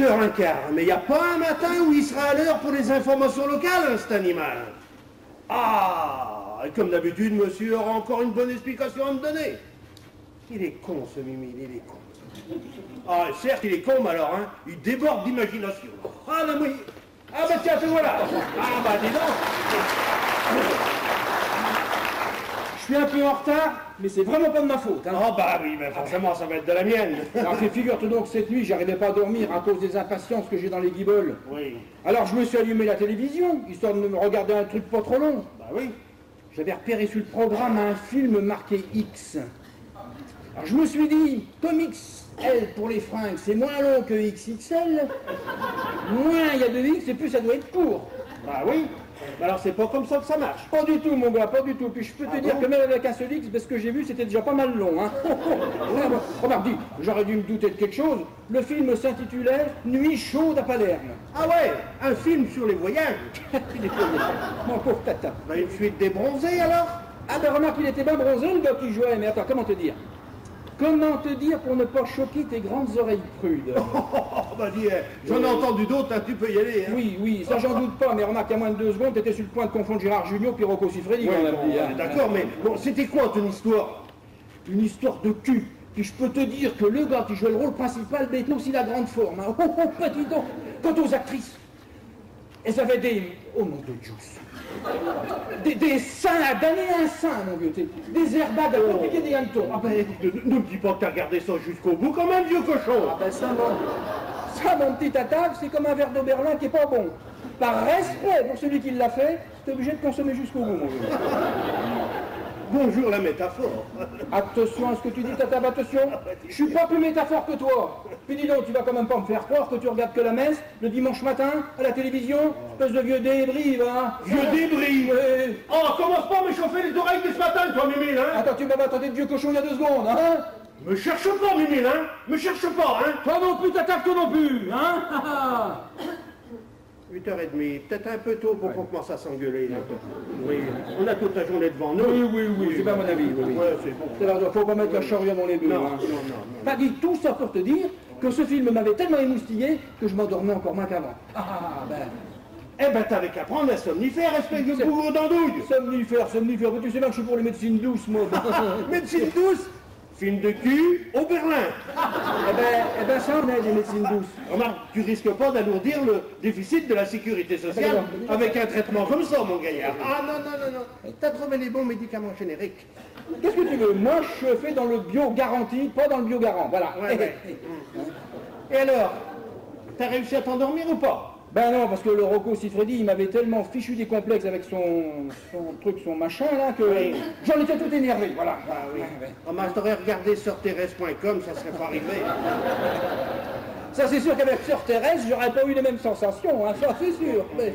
8h15, mais il n'y a pas un matin où il sera à l'heure pour les informations locales, hein, cet animal. Ah, et comme d'habitude, monsieur aura encore une bonne explication à me donner. Il est con, ce Mimi, il est con. Ah, certes, il est con, mais alors, hein, il déborde d'imagination. Ah, non, mais... Ah, bah tiens, te voilà. Ah, bah dis donc. Je suis un peu en retard, mais c'est vraiment pas de ma faute. Hein. Ah, bah oui, mais forcément, ça va être de la mienne. Alors, figure-toi donc, cette nuit, j'arrivais pas à dormir à cause des impatiences que j'ai dans les guiboles. Oui. Alors, je me suis allumé la télévision, histoire de me regarder un truc pas trop long. Bah oui. J'avais repéré sur le programme un film marqué X. Alors, je me suis dit, comme XL pour les fringues, c'est moins long que XXL, moins il y a de X et plus ça doit être court. Bah oui. Mais alors, c'est pas comme ça que ça marche. Pas du tout, mon gars, pas du tout. Puis je peux te dire que même avec un seul X, parce que j'ai vu, c'était déjà pas mal long. Hein. Remarque, dis, j'aurais dû me douter de quelque chose. Le film s'intitulait Nuit chaude à Palerme. Ah ouais, un film sur les voyages. Mon pauvre tata. Bah, une fuite des bronzés, alors? Ah ben remarque, il était bien bronzé, le gars qui jouait. Mais attends, comment te dire pour ne pas choquer tes grandes oreilles prudes? Bah dis, j'en ai entendu d'autres, hein, tu peux y aller. Hein. Oui, ça j'en doute pas, mais remarque, à moins de 2 secondes, t'étais sur le point de confondre Gérard Jugnot puis Rocco Siffredi. Ouais, d'accord, mais bon, c'était quoi ton histoire? Une histoire de cul. Puis je peux te dire que le gars qui jouait le rôle principal était aussi la grande forme. Hein. Pas dis donc. Quant aux actrices, elles avaient des... Oh mon Dieu, Juice. Des seins à damner un sein, mon vieux. Des airbags à compliquer des hannetons. Ah ben, ne me dis pas que t'as regardé ça jusqu'au bout quand même, vieux cochon. Ah ben ça, mon petit tata, c'est comme un verre d'eau Berlin qui est pas bon. Par respect pour celui qui l'a fait, t'es obligé de consommer jusqu'au bout, mon vieux. Bonjour la métaphore. Attention à ce que tu dis, tata, attention. Je suis pas plus métaphore que toi. Puis dis donc, tu vas quand même pas me faire croire que tu regardes que la messe le dimanche matin à la télévision, espèce de vieux débris, va. Vieux débris. Oui. Oh, commence pas à me chauffer les oreilles dès ce matin, toi, Mimile, hein. Attends, tu m'avais attendu de vieux cochon il y a 2 secondes, hein. Me cherche pas, Mimile, hein. Me cherche pas, hein. Toi non plus, tata, toi non plus, hein. 8h30, peut-être un peu tôt pour qu'on commence à s'engueuler. Oui, on a toute la journée devant nous. Oui, c'est pas mon avis. Oui. Ouais, c'est bon. Il faut pas mettre la charrue dans les deux. Non, hein. non. Pas dit tout ça pour te dire que ce film m'avait tellement émoustillé que je m'endormais encore moins qu'avant. Eh ben, t'avais qu'à prendre un somnifère, espèce de bourreau d'andouille. Somnifère, mais tu sais bien que je suis pour les médecines douces, moi. Médecine douce? Film de cul au Berlin. Eh ben, ça en est, les médecines douces. Remarque, tu risques pas d'alourdir le déficit de la sécurité sociale avec un traitement comme ça, mon gaillard. Ah non. T'as trouvé les bons médicaments génériques. Qu'est-ce que tu veux? Moi, je fais dans le bio garanti, pas dans le bio garant. Voilà. Ouais. Et alors, t'as réussi à t'endormir ou pas? Ben non, parce que le Rocco Siffredi, il m'avait tellement fichu des complexes avec son machin, là, que j'en étais tout énervé, voilà. Ah oui. Remarque, t'aurais regardé sur Thérèse.com, ça serait pas arrivé. Ça, c'est sûr qu'avec Sœur Thérèse, j'aurais pas eu les mêmes sensations, hein, ça, c'est sûr. Mais...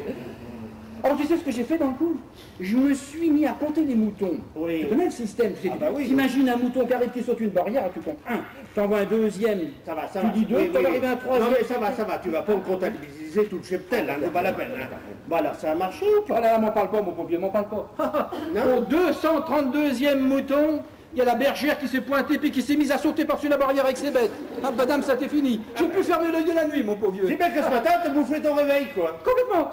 Alors, tu sais ce que j'ai fait dans le coup? Je me suis mis à compter les moutons. Oui. C'est le même système. T'imagines un mouton qui arrive, qui saute une barrière, tu comptes 1. T'envoies un deuxième. Ça va. Tu dis 2, t'en arrives à un troisième. Non, mais ça va. Tu vas pas me comptabiliser tout le cheptel, hein, c'est pas la peine. Hein. Voilà, ça a marché ou pas? Voilà, m'en parle pas, mon pauvre, m'en parle pas. Non. Au 232e mouton, il y a la bergère qui s'est pointée puis qui s'est mise à sauter par-dessus la barrière avec ses bêtes. Ah, madame, ça t'est fini. J'ai pu fermer l'œil de la nuit, mon pauvre vieux. C'est bien que ce matin, t'as bouffé ton réveil, quoi. Complètement.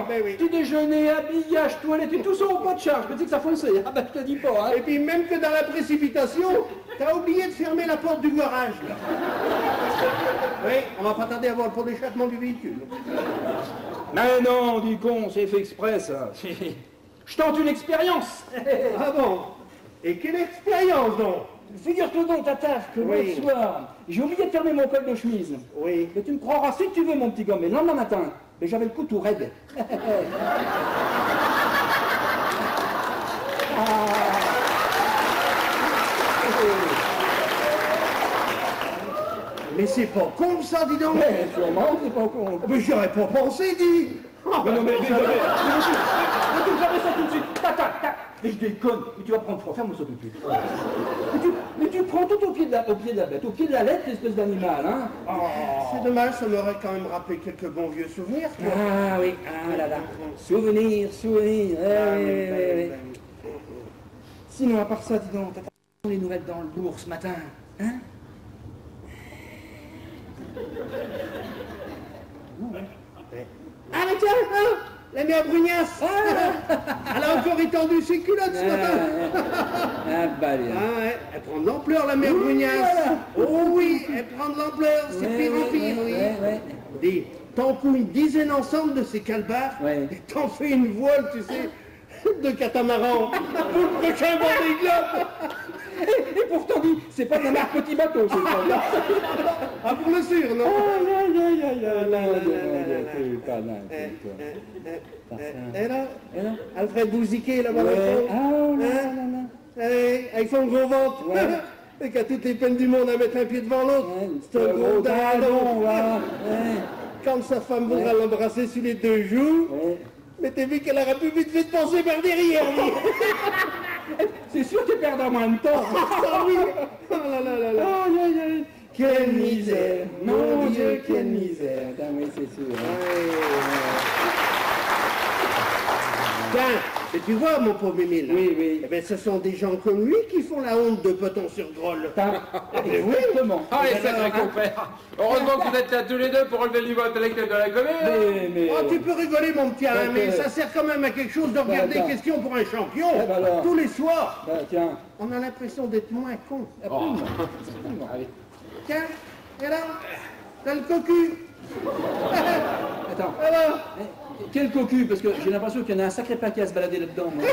Ben oui. Petit déjeuner, habillage, toilette et tout ça au pas de charge. Je me dis que ça fonçait. Ah ben, je te dis pas, hein. Et puis même que dans la précipitation, t'as oublié de fermer la porte du garage, là. Oui, on va pas tarder à voir le pont d'échappement du véhicule. Mais non, dis con, c'est fait exprès, ça. Je tente une expérience. Ah bon? Et quelle expérience, donc? Figure-toi donc, tata, que l'autre soir, j'ai oublié de fermer mon col de chemise. Oui. Mais tu me croiras si tu veux, mon petit gars, mais le lendemain matin, mais j'avais le cou tout raide. Mais c'est pas con, ça, dis donc. Mais sûrement, c'est pas con. Mais j'y aurais pas pensé, dis. Mais non, mais tu fermes ça tout de suite. Tata. Mais je déconne. Mais tu vas prendre froid. Ferme-moi ça tout de suite. Mais tu prends tout au pied de la bête, au pied de la lettre, l'espèce d'animal, hein. C'est dommage, ça m'aurait quand même rappelé quelques bons vieux souvenirs, quoi. Ah oui, ah là là. Souvenirs. Oui. Sinon, à part ça, dis donc, t'as pas les nouvelles dans le bourg ce matin, hein? Ah, mais tiens, la mère Brugnasse. Elle a encore étendu ses culottes ce matin. Ouais, elle prend de l'ampleur, la mère Brugnasse. Oh oui, elle prend de l'ampleur, c'est pire en pire, oui. Dis, t'en couds une dizaine ensemble de ces calbars, et t'en fais une voile, tu sais, de catamaran pour le prochain Vendée Globe. Et pourtant, dit, c'est pas de la marque Petit Bateau, c'est ça. Ah, pour le sûr, non? Et là, Alfred Bouziquet, là-bas, avec son gros ventre, et qui a toutes les peines du monde à mettre un pied devant l'autre. C'est un gros dindon. Quand sa femme voudra l'embrasser sur les deux joues, mais t'as vu qu'elle aurait pu vite fait penser par derrière, lui. C'est sûr qu'elle perdra moins de temps. Ah oui. Oh là là là là. Quelle misère. Mon Dieu, quelle misère. Ah oui, c'est sûr. Tiens, et tu vois, mon pauvre Émile, oui. Eh bien, ce sont des gens comme lui qui font la honte de Peton-sur-Grolle. Exactement. Allez, sacré compère. Heureusement que vous êtes là tous les deux pour relever le niveau intellectuel de la commune. Mais... Oh, tu peux rigoler, mon petit Alain, mais ça sert quand même à quelque chose de regarder attends. Question pour un champion. alors. Tous les soirs. Tiens. On a l'impression d'être moins con. Allez. Tiens, et là, t'as le cocu. Attends. Alors, Quel cocu, parce que j'ai l'impression qu'il y en a un sacré paquet à se balader là-dedans. Moi.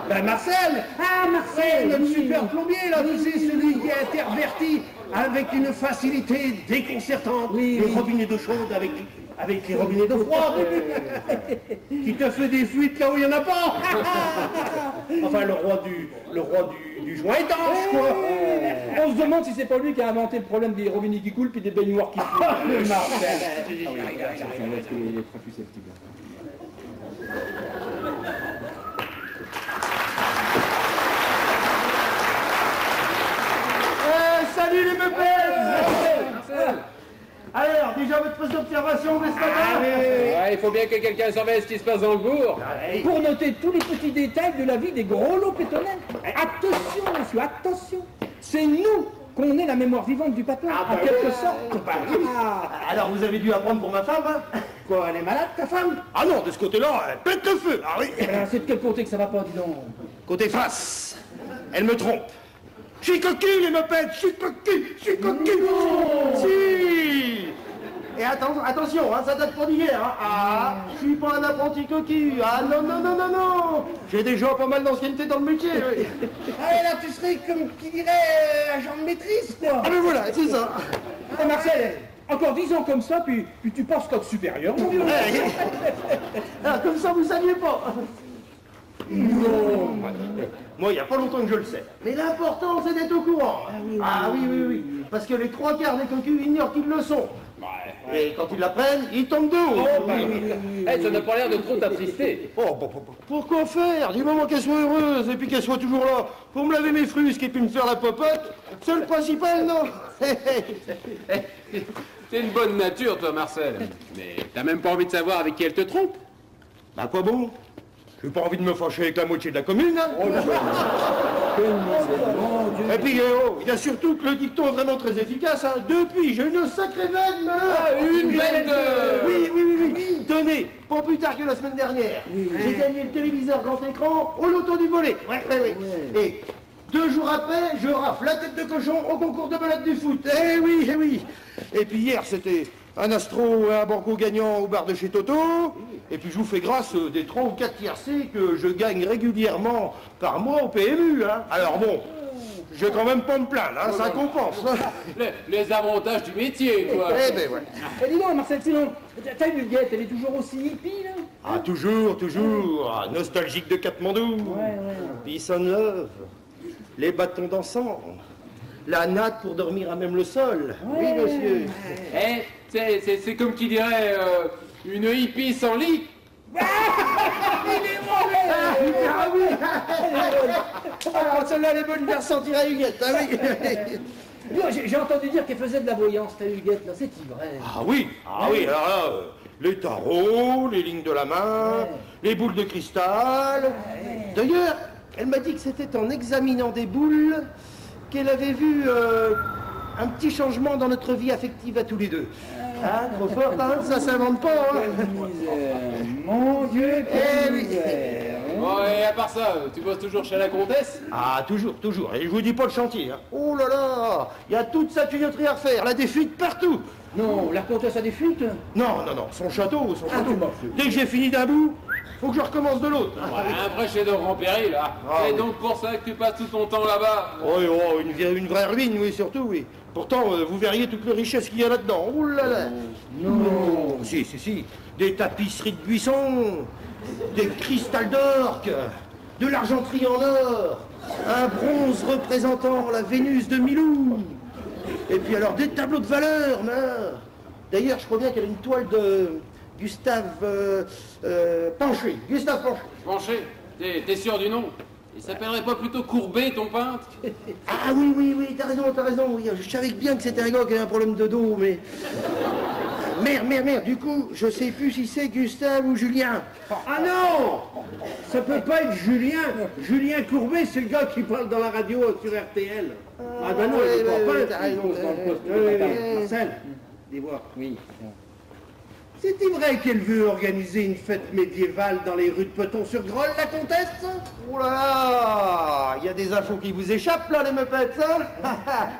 ben Marcel. Ah, Marcel, notre super plombier, là, tu sais, celui qui est interverti avec une facilité déconcertante les robinets d'eau chaude avec les robinets d'eau froide. Qui te fait des fuites là où il n'y en a pas. Enfin, le roi du joint étanche, quoi. On se demande si c'est pas lui qui a inventé le problème des robinets qui coulent puis des baignoires qui coulent. Le Marcel. Il est très susceptible. Salut les meufs. Alors, déjà votre prise d'observation, Vespada? Ouais, il faut bien que quelqu'un surveille ce qui se passe dans le bourg. Pour noter tous les petits détails de la vie des gros lots pétonnels. Attention, monsieur, attention. C'est nous qu'on est la mémoire vivante du patron, en quelque sorte. Alors, vous avez dû apprendre pour ma femme, hein? Quoi, elle est malade, ta femme? Ah non, de ce côté-là, elle pète le feu. Ah oui. C'est de quel côté que ça va pas, dis donc? Côté face, elle me trompe. Je suis coquille, les mepettes, je suis coquille. Si. Et attention, hein, ça date pas d'hier. Hein. Ah, je suis pas un apprenti coquille. Ah non. J'ai déjà pas mal d'ancienneté dans le métier. Oui. Ah, et là, tu serais comme qui dirait agent de maîtrise, quoi. Ah, mais voilà, c'est ça. Et Marcel, encore 10 ans comme ça, puis tu passes code supérieur, mon vieux. Ah, comme ça, vous saviez pas. Non. Moi, il n'y a pas longtemps que je le sais. Mais l'important, c'est d'être au courant. Ah oui. Parce que les trois quarts des cocus ignorent qu'ils le sont. Et quand ils l'apprennent, ils tombent de haut. Ça n'a pas l'air de trop t'attrister. Pourquoi faire? Du moment qu'elle soit heureuse et puis qu'elle soit toujours là pour me laver mes frusques et puis me faire la popote, c'est le principal, non? T'es une bonne nature, toi, Marcel. Mais t'as même pas envie de savoir avec qui elle te trompe. Bah quoi bon? J'ai pas envie de me fâcher avec la moitié de la commune, hein? Et puis, il y a surtout que le dicton est vraiment très efficace, hein. Depuis, j'ai une sacrée veine, Une veine de... Oui. Tenez, pas plus tard que la semaine dernière, j'ai gagné le téléviseur grand écran au loto du volet. Ouais. Et 2 jours après, je rafle la tête de cochon au concours de balade du foot. Eh oui. Et puis hier, c'était un astro et un banco gagnant au bar de chez Toto. Et puis je vous fais grâce des 3 ou 4 tiercés que je gagne régulièrement par mois au PMU. Hein. Alors bon, je vais quand même pas me plaindre, hein, ça compense. Les avantages du métier, quoi. Eh ben ouais. Et dis donc, Marcel, sinon, ta Huguette, elle est toujours aussi hippie, là? Ah, toujours. Ah, nostalgique de Katmandou. Peace and love. Les bâtons dansants. La natte pour dormir à même le sol. Oui, monsieur. C'est comme qui dirait une hippie sans lit. Il est mauvais! Ah oui. Celle-là, elle est bonne de la ressentir à Huguette. Ah oui. J'ai entendu dire qu'elle faisait de la voyance, ta Huguette, là, c'est vrai. Ah oui, alors là, les tarots, les lignes de la main, les boules de cristal. D'ailleurs, elle m'a dit que c'était en examinant des boules qu'elle avait vu un petit changement dans notre vie affective à tous les deux. Ah, trop fort, hein, ça s'invente pas, hein. Misère, mon Dieu, quelle misère. Bon, et à part ça, tu bosses toujours chez la comtesse? Ah, toujours, toujours. Et je vous dis pas le chantier, hein. Oh là là, il y a toute sa tuyauterie à refaire, la défuite partout. Non, la comtesse a des fuites? Non, non, non, son château. Dès que j'ai fini d'un bout, faut que je recommence de l'autre. Ouais, un vrai chef-d'œuvre en péril, là. Ah, C'est oui. donc pour ça que tu passes tout ton temps là-bas. Oh, oh, une vraie ruine, oui, surtout, oui. Pourtant, vous verriez toutes les richesses qu'il y a là-dedans. Oh là là. Non. Si, si, si. Des tapisseries de buissons, des cristals d'orque, de l'argenterie en or, un bronze représentant la Vénus de Milou. Et puis alors, des tableaux de valeur, d'ailleurs, je crois bien qu'il y a une toile de Gustave Panché. Gustave Panché. Penché, t'es sûr du nom? Il s'appellerait pas plutôt Courbet, ton peintre? Ah oui, oui, oui, t'as raison, oui. Je savais bien que c'était un gars qui avait un problème de dos, mais... Merde, du coup, je sais plus si c'est Gustave ou Julien. Ah non! Ça peut pas être Julien. Julien Courbet, c'est le gars qui parle dans la radio sur RTL. Ah ben non, il est pas peintre. t'as raison, Marcel, dis-moi. Oui. C'est-il vrai qu'elle veut organiser une fête médiévale dans les rues de Peton-sur-Grolle, la comtesse? Oh là là, il y a des infos qui vous échappent là, les meupettes, hein?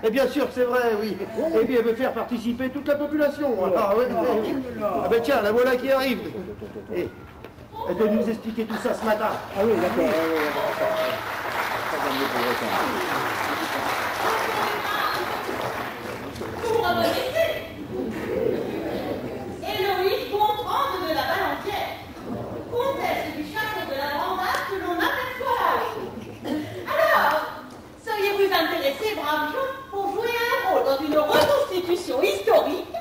Et bien sûr, c'est vrai, oui. Et puis elle veut faire participer toute la population. Ah, ouais, ah ben tiens, la voilà qui arrive. Et elle doit nous expliquer tout ça ce matin. Ah oui, d'accord. Pour remonter. Héloïse Gontran de la Valentière, comtesse du château de la Brandade que l'on aperçoit là-haut. Alors, seriez-vous intéressés, braves gens, pour jouer un rôle dans une reconstitution historique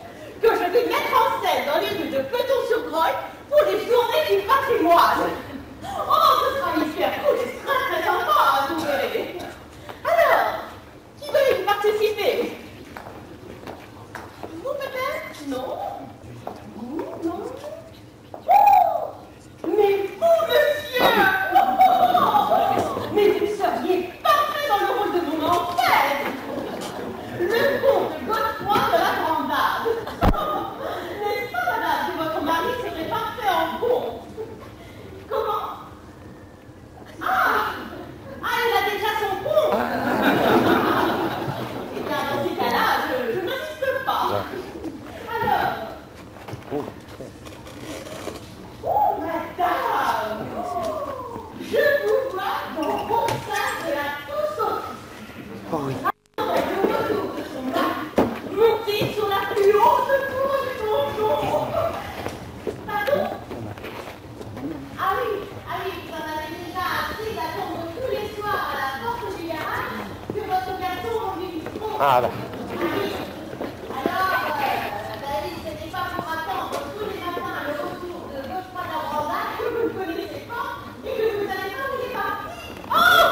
que je vais mettre en scène dans les rues de Peton-sur-Grolle pour les journées du patrimoine? Oh, ce sera hyper cool, ce sera très sympa, vous verrez. Alors, qui veut y participer? Vous peut-être? Non? Non. Oh! Mais vous, monsieur! Oh! Mais vous seriez parfait dans le rôle de mon ancêtre! Le comte Godefroy de la Brandade! N'est-ce pas, madame, que votre mari serait parfait en comte? Comment? Ah! Ah, il a déjà son comte! Eh bien, dans ces cas-là, je n'insiste pas. Alors... Oh, madame! Je vous vois dans mon sein de la tout-sauterie. Oh oui. Le retour de son mari, monté sur la plus haute tour du donjon. Pardon? Ah oui, vous en avez déjà assez d'attendre tous les soirs à la porte du garage que votre garçon revient du front. Ah bah. Alors, David, ce n'est pas pour attendre tous les matins le retour de Godefroy de la Brandade que vous ne connaissez pas et que vous n'avez pas où il est parti. Oh,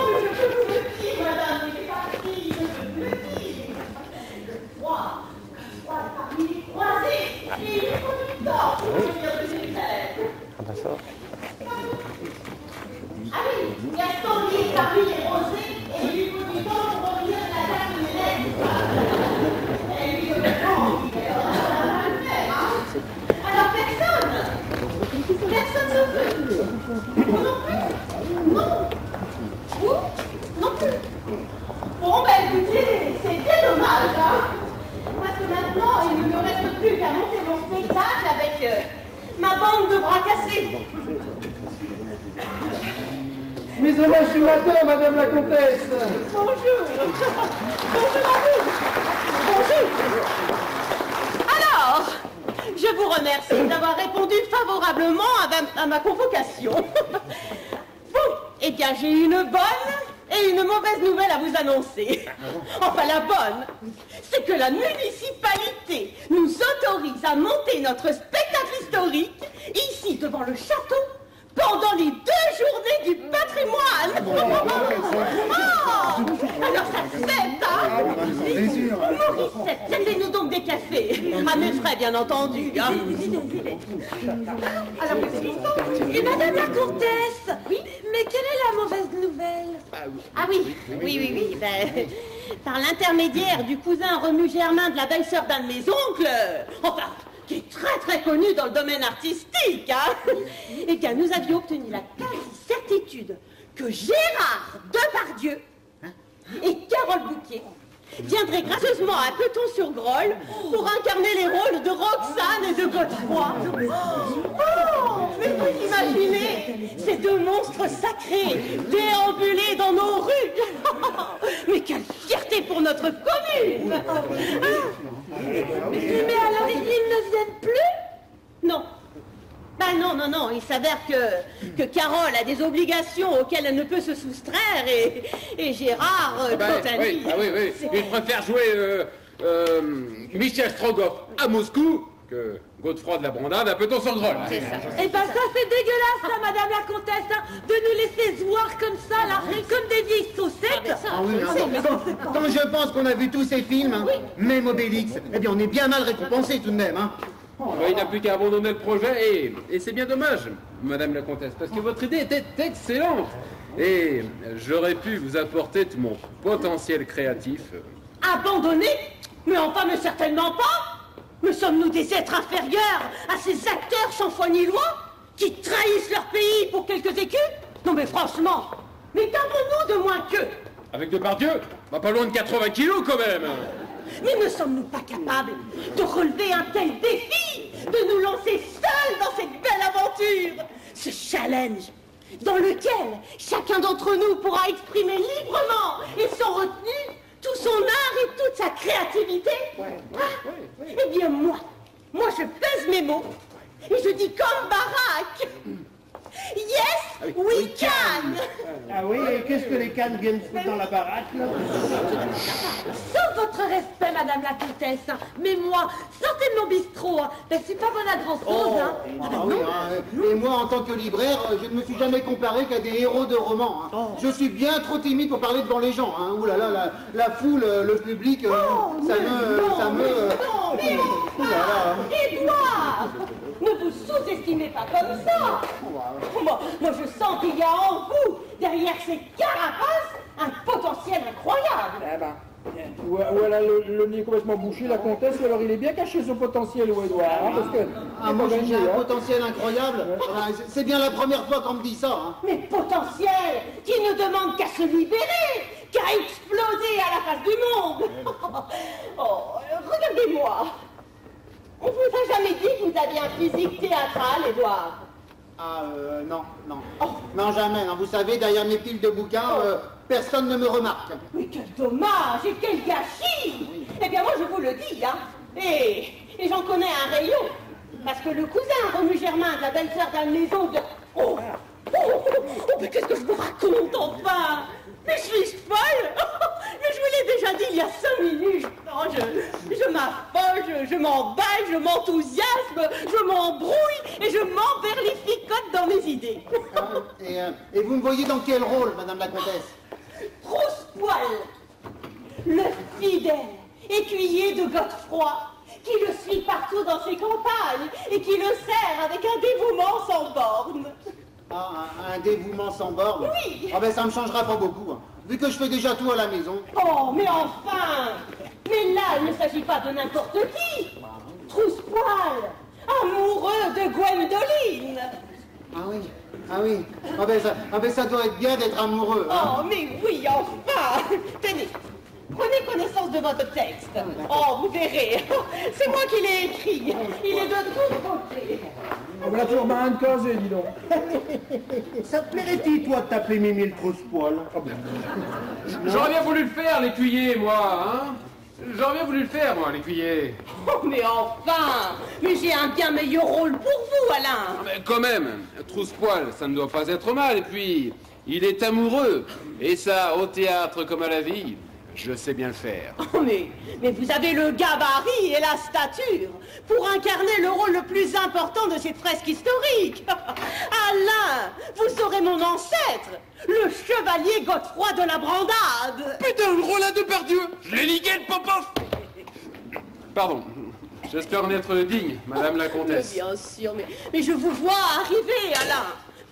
mais je peux vous le dire, madame, il est parti, je peux vous le dire. Godefroy est parmi les croisés et il est conducteur pour venir de Jérusalem. Ah oui, Gaston lui est parmi les rosés et il est conducteur pour revenir de la terre de Mélène. Alors personne ne veut. Vous non plus? Non. Vous non plus. Bon, ben écoutez, c'est bien dommage, hein. Parce que maintenant, il ne me reste plus qu'à monter mon spectacle avec ma bande de bras cassés. Mais je suis matin, madame la comtesse. Bonjour. Bonjour à vous. Bonjour. Alors, je vous remercie d'avoir répondu favorablement à ma convocation. Bon, eh bien, j'ai une bonne et une mauvaise nouvelle à vous annoncer. Enfin, la bonne, c'est que la municipalité nous autorise à monter notre spectacle historique ici, devant le château, pendant les 2 journées du patrimoine. Ah, alors ça se fait, hein? Maurice, servez-nous donc des cafés. À mes frais, bien entendu. Hein. Alors, et madame la comtesse, oui, Mais quelle est la mauvaise nouvelle? Ah oui. Ben, par l'intermédiaire du cousin Remu Germain de la belle-sœur d'un de mes oncles, enfin, qui est très très connu dans le domaine artistique, hein, eh bien, nous avions obtenu la quasi-certitude que Gérard Depardieu et Carole Bouquet viendraient gracieusement à Peton-sur-Grolle pour incarner les rôles de Roxane et de Godefroy. Oh, mais vous imaginez ces deux monstres sacrés déambuler dans nos rues. Mais quelle fierté pour notre commune. Mais alors ils ne viennent plus? Non. Ben non, il s'avère que Carole a des obligations auxquelles elle ne peut se soustraire et Gérard, quant à lui... Oui. Il préfère jouer Michel Strogoff à Moscou que Godefroy de la Brandade à Peton-sur-Grolle. C'est ça. Eh ben ça c'est dégueulasse, ça, madame la comtesse, hein, de nous laisser voir comme ça, là, comme des vieilles saucettes. Ah oui, quand je pense qu'on a vu tous ces films, hein, même Obélix, eh bien on est bien mal récompensé tout de même, hein. Il n'a plus qu'à abandonner le projet et c'est bien dommage, madame la comtesse, parce que votre idée était excellente. Et j'aurais pu vous apporter tout mon potentiel créatif. Abandonner? Mais enfin, mais certainement pas. Mais sommes-nous des êtres inférieurs à ces acteurs sans foi ni loi qui trahissent leur pays pour quelques écus? Non mais franchement, mais qu'avons-nous de moins qu'eux? Avec Depardieu, pas loin de 80 kilos quand même. Mais ne sommes-nous pas capables de relever un tel défi, de nous lancer seuls dans cette belle aventure? Ce challenge dans lequel chacun d'entre nous pourra exprimer librement et sans retenue tout son art et toute sa créativité. Eh bien moi je pèse mes mots et je dis comme Barack. Yes, we can. Ah oui, et qu'est-ce que les cannes viennent foutre dans la baraque, là? Sans votre respect, madame la comtesse, hein, mais moi, sortez de mon bistrot, hein, ben, c'est pas bon à grand chose, hein. Oui, hein, et moi, en tant que libraire, je ne me suis jamais comparé qu'à des héros de romans, hein. Je suis bien trop timide pour parler devant les gens, hein. Ouh là là, la foule, le public, ça me... Édouard, ne vous sous-estimez pas comme ça. Moi, je sens qu'il y a en vous, derrière ces carapaces, un potentiel incroyable. Eh ben, ou elle a le nez complètement bouché, la comtesse, ou alors il est bien caché son potentiel, ou Édouard, hein, parce que... moi, j'ai un potentiel incroyable. C'est bien la première fois qu'on me dit ça, hein. Mais potentiel qui ne demande qu'à se libérer, qu'à exploser à la face du monde. Oh, regardez-moi. On vous a jamais dit que vous aviez un physique théâtral, Édouard? Non. Non, jamais. Non. Vous savez, derrière mes piles de bouquins, personne ne me remarque. Mais quel dommage et quel gâchis! Eh bien, moi, je vous le dis, hein. Et j'en connais un rayon. Parce que le cousin Remu Germain de la belle-sœur d'Anne Maison de... Oh, mais qu'est-ce que je vous raconte, enfin? Mais suis-je folle? Mais je vous l'ai déjà dit il y a 5 minutes. Oh, je m'affole, je m'emballe, je m'enthousiasme, je m'embrouille et je m'emberlificote dans mes idées. Et vous me voyez dans quel rôle, madame la comtesse? Trousse-poil, le fidèle écuyer de Godefroy, qui le suit partout dans ses campagnes et qui le sert avec un dévouement sans bornes. Ah, un dévouement sans borne? Oui. Ah ben ça me changera pas beaucoup, hein, vu que je fais déjà tout à la maison. Oh, mais enfin! Mais là, il ne s'agit pas de n'importe qui. Trousse-poil, amoureux de Gwendoline. Ah oui. Ah ben ça doit être bien d'être amoureux, hein. Oh, mais oui, enfin! Tenez, prenez connaissance de votre texte. Oh, vous verrez. C'est moi qui l'ai écrit. Il est de toute beauté. On l'a toujours bien casé, dis donc. Ça te plairait-il, toi, de t'appeler Mimi le trousse-poil? J'aurais bien voulu le faire, l'écuyer, moi, hein. J'aurais bien voulu le faire, moi, l'écuyer. Oh, mais enfin! Mais j'ai un bien meilleur rôle pour vous, Alain. Mais quand même, trousse-poil, ça ne doit pas être mal. Et puis, il est amoureux. Et ça, au théâtre comme à la vie, je sais bien le faire. Oh, mais vous avez le gabarit et la stature pour incarner le rôle le plus important de cette fresque historique. Alain, vous serez mon ancêtre, le chevalier Godefroy de la Brandade. Putain, le rôle à Depardieu, je l'ai niqué de Popov. Pardon, j'espère en être digne, madame la comtesse. Mais bien sûr, mais je vous vois arriver, Alain,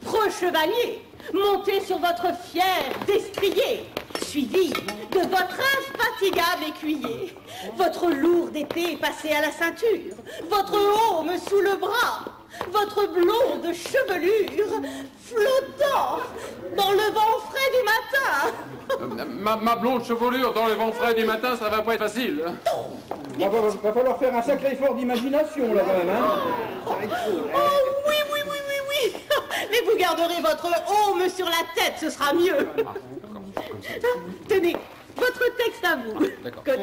preux chevalier, montez sur votre fier destrier, suivi de votre infatigable écuyer, votre lourde épée passée à la ceinture, votre aume sous le bras, votre blonde chevelure flottant dans le vent frais du matin. Ma blonde chevelure dans le vent frais du matin, ça va pas être facile. Va falloir faire un sacré effort d'imagination, là, quand même, hein. Oh oui, oui, oui, oui, oui. Mais vous garderez votre aume sur la tête, ce sera mieux. Tenez, votre texte à vous. D'accord.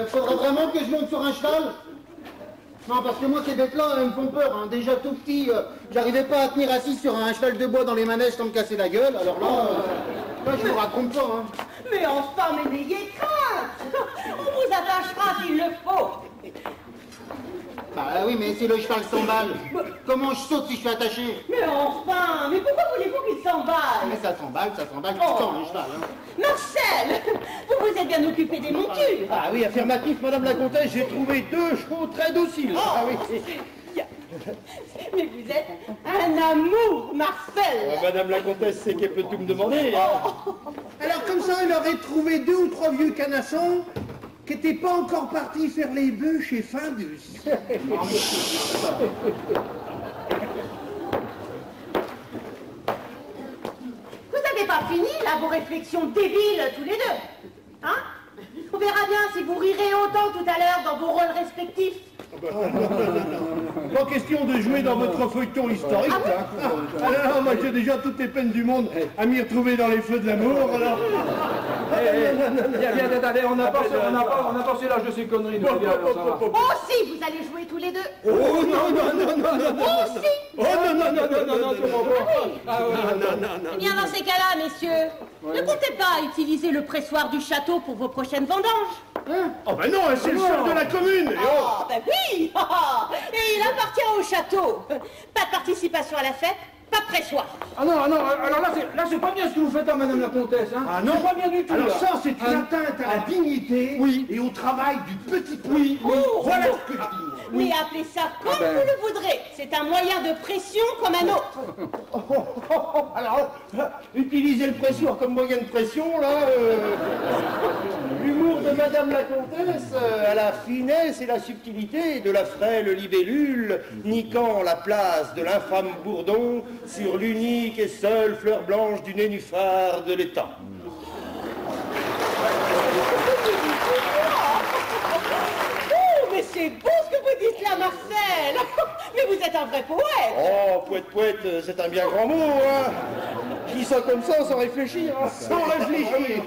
Faudra vraiment que je monte sur un cheval? Non, parce que moi, ces bêtes-là, elles me font peur. Hein. Déjà tout petit, j'arrivais pas à tenir assis sur un cheval de bois dans les manèges sans me casser la gueule. Alors là, je vous raconte pas. Hein. Mais enfin, mais n'ayez crainte. On vous attachera s'il le faut. Bah oui, mais c'est le cheval s'emballe. Comment je saute si je suis attaché? Mais enfin, mais pourquoi voulez-vous qu'il s'emballe? Mais ça s'emballe tout le temps, le cheval. Hein. Marcel, vous vous êtes bien occupé des montures. Ah oui, affirmatif, Madame la Comtesse, j'ai trouvé 2 chevaux très dociles. Ah oui. Mais vous êtes un amour, Marcel. Madame la Comtesse, c'est qu'elle peut tout me demander. Hein. Alors comme ça, il aurait trouvé 2 ou 3 vieux canassons qui n'étaient pas encore partis faire les bœufs chez Findus. Vous n'avez pas fini, là, vos réflexions débiles, tous les deux. Hein? On verra bien si vous rirez autant tout à l'heure dans vos rôles respectifs. Pas question de jouer dans votre feuilleton historique, là. Ah non, moi j'ai déjà toutes les peines du monde à m'y retrouver dans les feux de l'amour, alors... Viens, allez, on a passé l'âge de ces conneries. Oh si, vous allez jouer tous les deux. Oh non. Oh si. Oh non. Eh bien, dans ces cas-là, messieurs, ne comptez pas utiliser le pressoir du château pour vos prochaines vendanges. Oh ben non, c'est le chef de la commune. Oh, ben oui. Et il appartient au château. Pas de participation à la fête, pas de pressoir. Ah non, alors là c'est pas bien ce que vous faites, hein, Madame la Comtesse, hein. Ah non. C'est pas bien du tout. Alors là. ça, c'est une atteinte à la dignité et au travail du petit peuple. Voilà ce que je dis. Mais appelez ça comme vous le voudrez. C'est un moyen de pression comme un autre. Alors, utiliser le pressoir comme moyen de pression, là... L'humour de Madame la Comtesse à la finesse et la subtilité de la frêle libellule niquant la place de l'infâme bourdon sur l'unique et seule fleur blanche du nénuphar de l'étang. Oh, mais c'est beau ce que vous dites là, Marcel. Mais vous êtes un vrai poète. Oh, poète, c'est un bien grand mot, hein. Je dis ça comme ça, sans réfléchir. Hein. Sans réfléchir.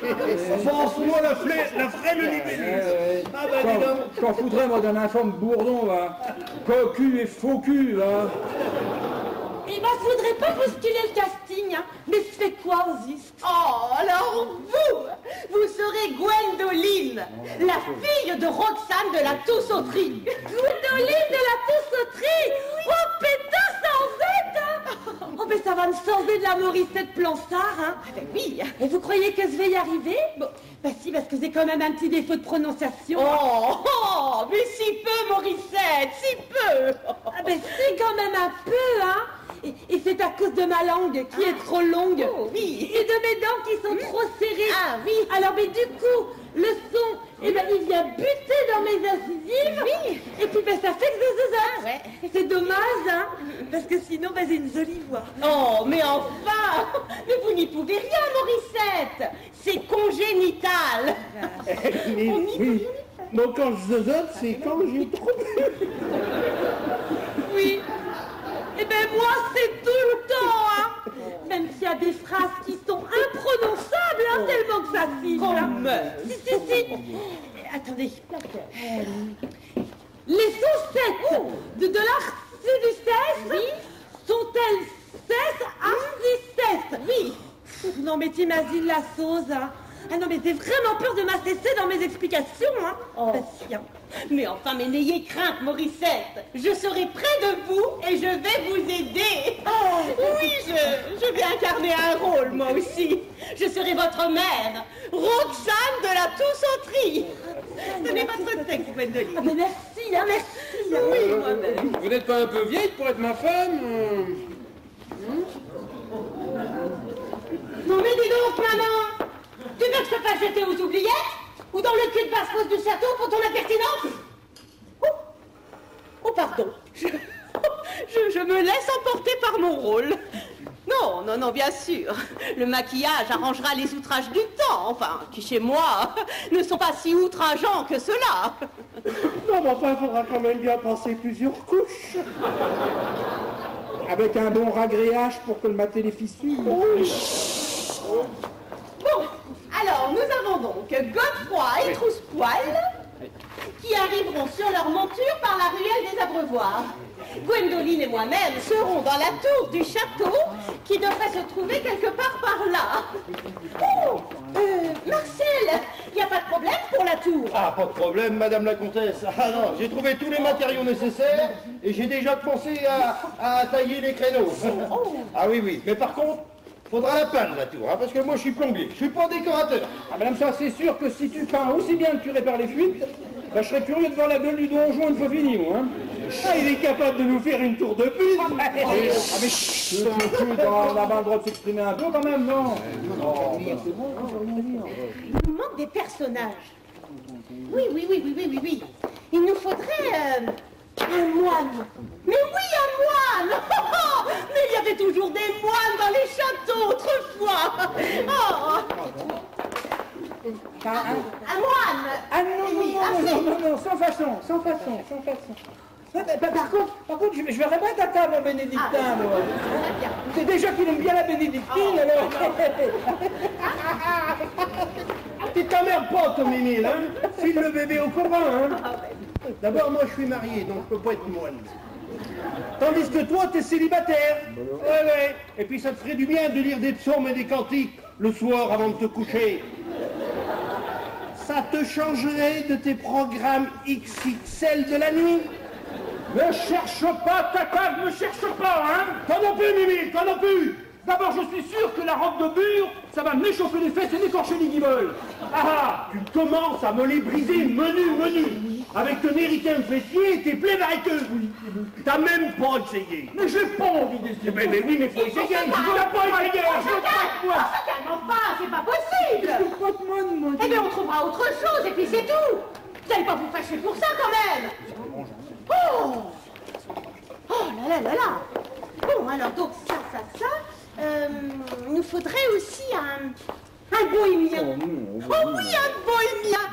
Pense-moi la frêle libellule. Ah ben, dis donc. Je t'en foudrais, moi, d'un infâme bourdon, là. Cocu et faux cul, là. Eh ben, je voudrais pas bousculer le casting, hein. Mais je fais quoi au juste? Oh, alors vous serez Gwendoline, la fille de Roxane de la Toussautterie. Gwendoline de la Toussautterie. Oh, pétasse en fait, hein. Oh, mais ça va me sauver de la Morissette Plansard, hein. Ben oui. Et vous croyez que je vais y arriver? Bon, bah si, parce que j'ai quand même un petit défaut de prononciation. Oh, mais si peu, Morissette, si peu. Ah ben si, quand même un peu, hein. Et c'est à cause de ma langue qui est trop longue. Oh, oui. Et de mes dents qui sont trop serrées. Ah oui. Alors, mais du coup, le son, eh ben, il vient buter dans mes incisives. Oui. Et puis, ben, ça fait que Ah ouais. c'est dommage, hein. Parce que sinon, ben, j'ai une jolie voix. Oh, mais enfin. Mais vous n'y pouvez rien, Morissette. C'est congénital. Oui. Donc quand je zozote, c'est quand j'ai trop bu. Oui. Eh ben moi, c'est tout le temps, hein. Même s'il y a des phrases qui sont imprononçables, hein, tellement que ça siffle. Hein. Si. Attendez. Les saucettes de l'arcidicesse sont-elles cesse arcidicesse? Oui. Non mais t'imagines la sauce, hein. Ah non mais j'ai vraiment peur de m'assesser dans mes explications, hein. Oh. Patient. Mais enfin, mais n'ayez crainte, Morissette. Je serai près de vous et je vais vous aider. Oui, je vais incarner un rôle, moi aussi. Je serai votre mère, Roxane de la Toussautterie. Tenez votre texte, Gwendoline. Ah mais merci, hein, merci. Hein. Oui, moi-même. Vous n'êtes pas un peu vieille pour être ma femme je peux pas jeter aux oubliettes? Ou dans le cul de basse-fosse du château pour ton impertinence? Oh, pardon. Je me laisse emporter par mon rôle. Non, non, non, bien sûr. Le maquillage arrangera les outrages du temps, enfin, qui chez moi ne sont pas si outrageants que cela. Non, mais enfin, il faudra quand même bien passer plusieurs couches. Avec un bon ragréage pour colmater les fissures. Bon, alors, nous avons donc Godefroy et Trousse-Poil qui arriveront sur leur monture par la ruelle des Abreuvoirs. Gwendoline et moi-même serons dans la tour du château qui devrait se trouver quelque part par là. Oh, Marcel, il n'y a pas de problème pour la tour? Ah, pas de problème, madame la comtesse. Ah non, j'ai trouvé tous les matériaux nécessaires et j'ai déjà pensé à tailler les créneaux. Ah oui, oui, mais par contre, faudra la peindre la tour, hein, parce que moi je suis plombier, je suis pas décorateur. Ah, madame, ça, c'est sûr que si tu peins aussi bien que tu répares les fuites, bah, je serais curieux de voir la gueule du donjon une fois fini, moi. Hein. Ah, il est capable de nous faire une tour de pute. Ah, mais on a pas le droit de s'exprimer un peu quand même, non? C'est bon, Il nous manque des personnages. Oui. Il nous faudrait un moine. Mais oui, un moine. Mais il y avait toujours des moines dans les châteaux autrefois. Un moine. Ah non, sans façon. Par contre, je verrais bien ta table en bénédictin, moi. C'est déjà qu'il aime bien la bénédictine, alors. Tu t'emmerdes pas, Tom Émile, hein? File le bébé au courant, hein? D'abord, moi je suis marié, donc je peux pas être moine. Tandis que toi, t'es célibataire. Ouais. Et puis ça te ferait du bien de lire des psaumes et des cantiques le soir avant de te coucher. Ça te changerait de tes programmes XXL de la nuit. Ne cherche pas, Tata, ne cherche pas, hein. Toi non plus, Mimi, toi non plus. D'abord, je suis sûr que la robe de bure, ça va m'échauffer les fesses et m'écorcher les guibolles. Tu commences à me les briser menu. Avec ton éricain fessier et tes plaies variceuses. T'as même pas essayé. Mais j'ai pas envie d'essayer. Mais oui, mais faut essayer. Tu n'as pas essayé. Calme pas, c'est pas possible. Moi. Eh bien, on trouvera autre chose et puis c'est tout. Vous n'allez pas vous fâcher pour ça quand même. Oh là. Bon, alors donc ça. Nous faudrait aussi un bohémien. Oh oui, un bohémien.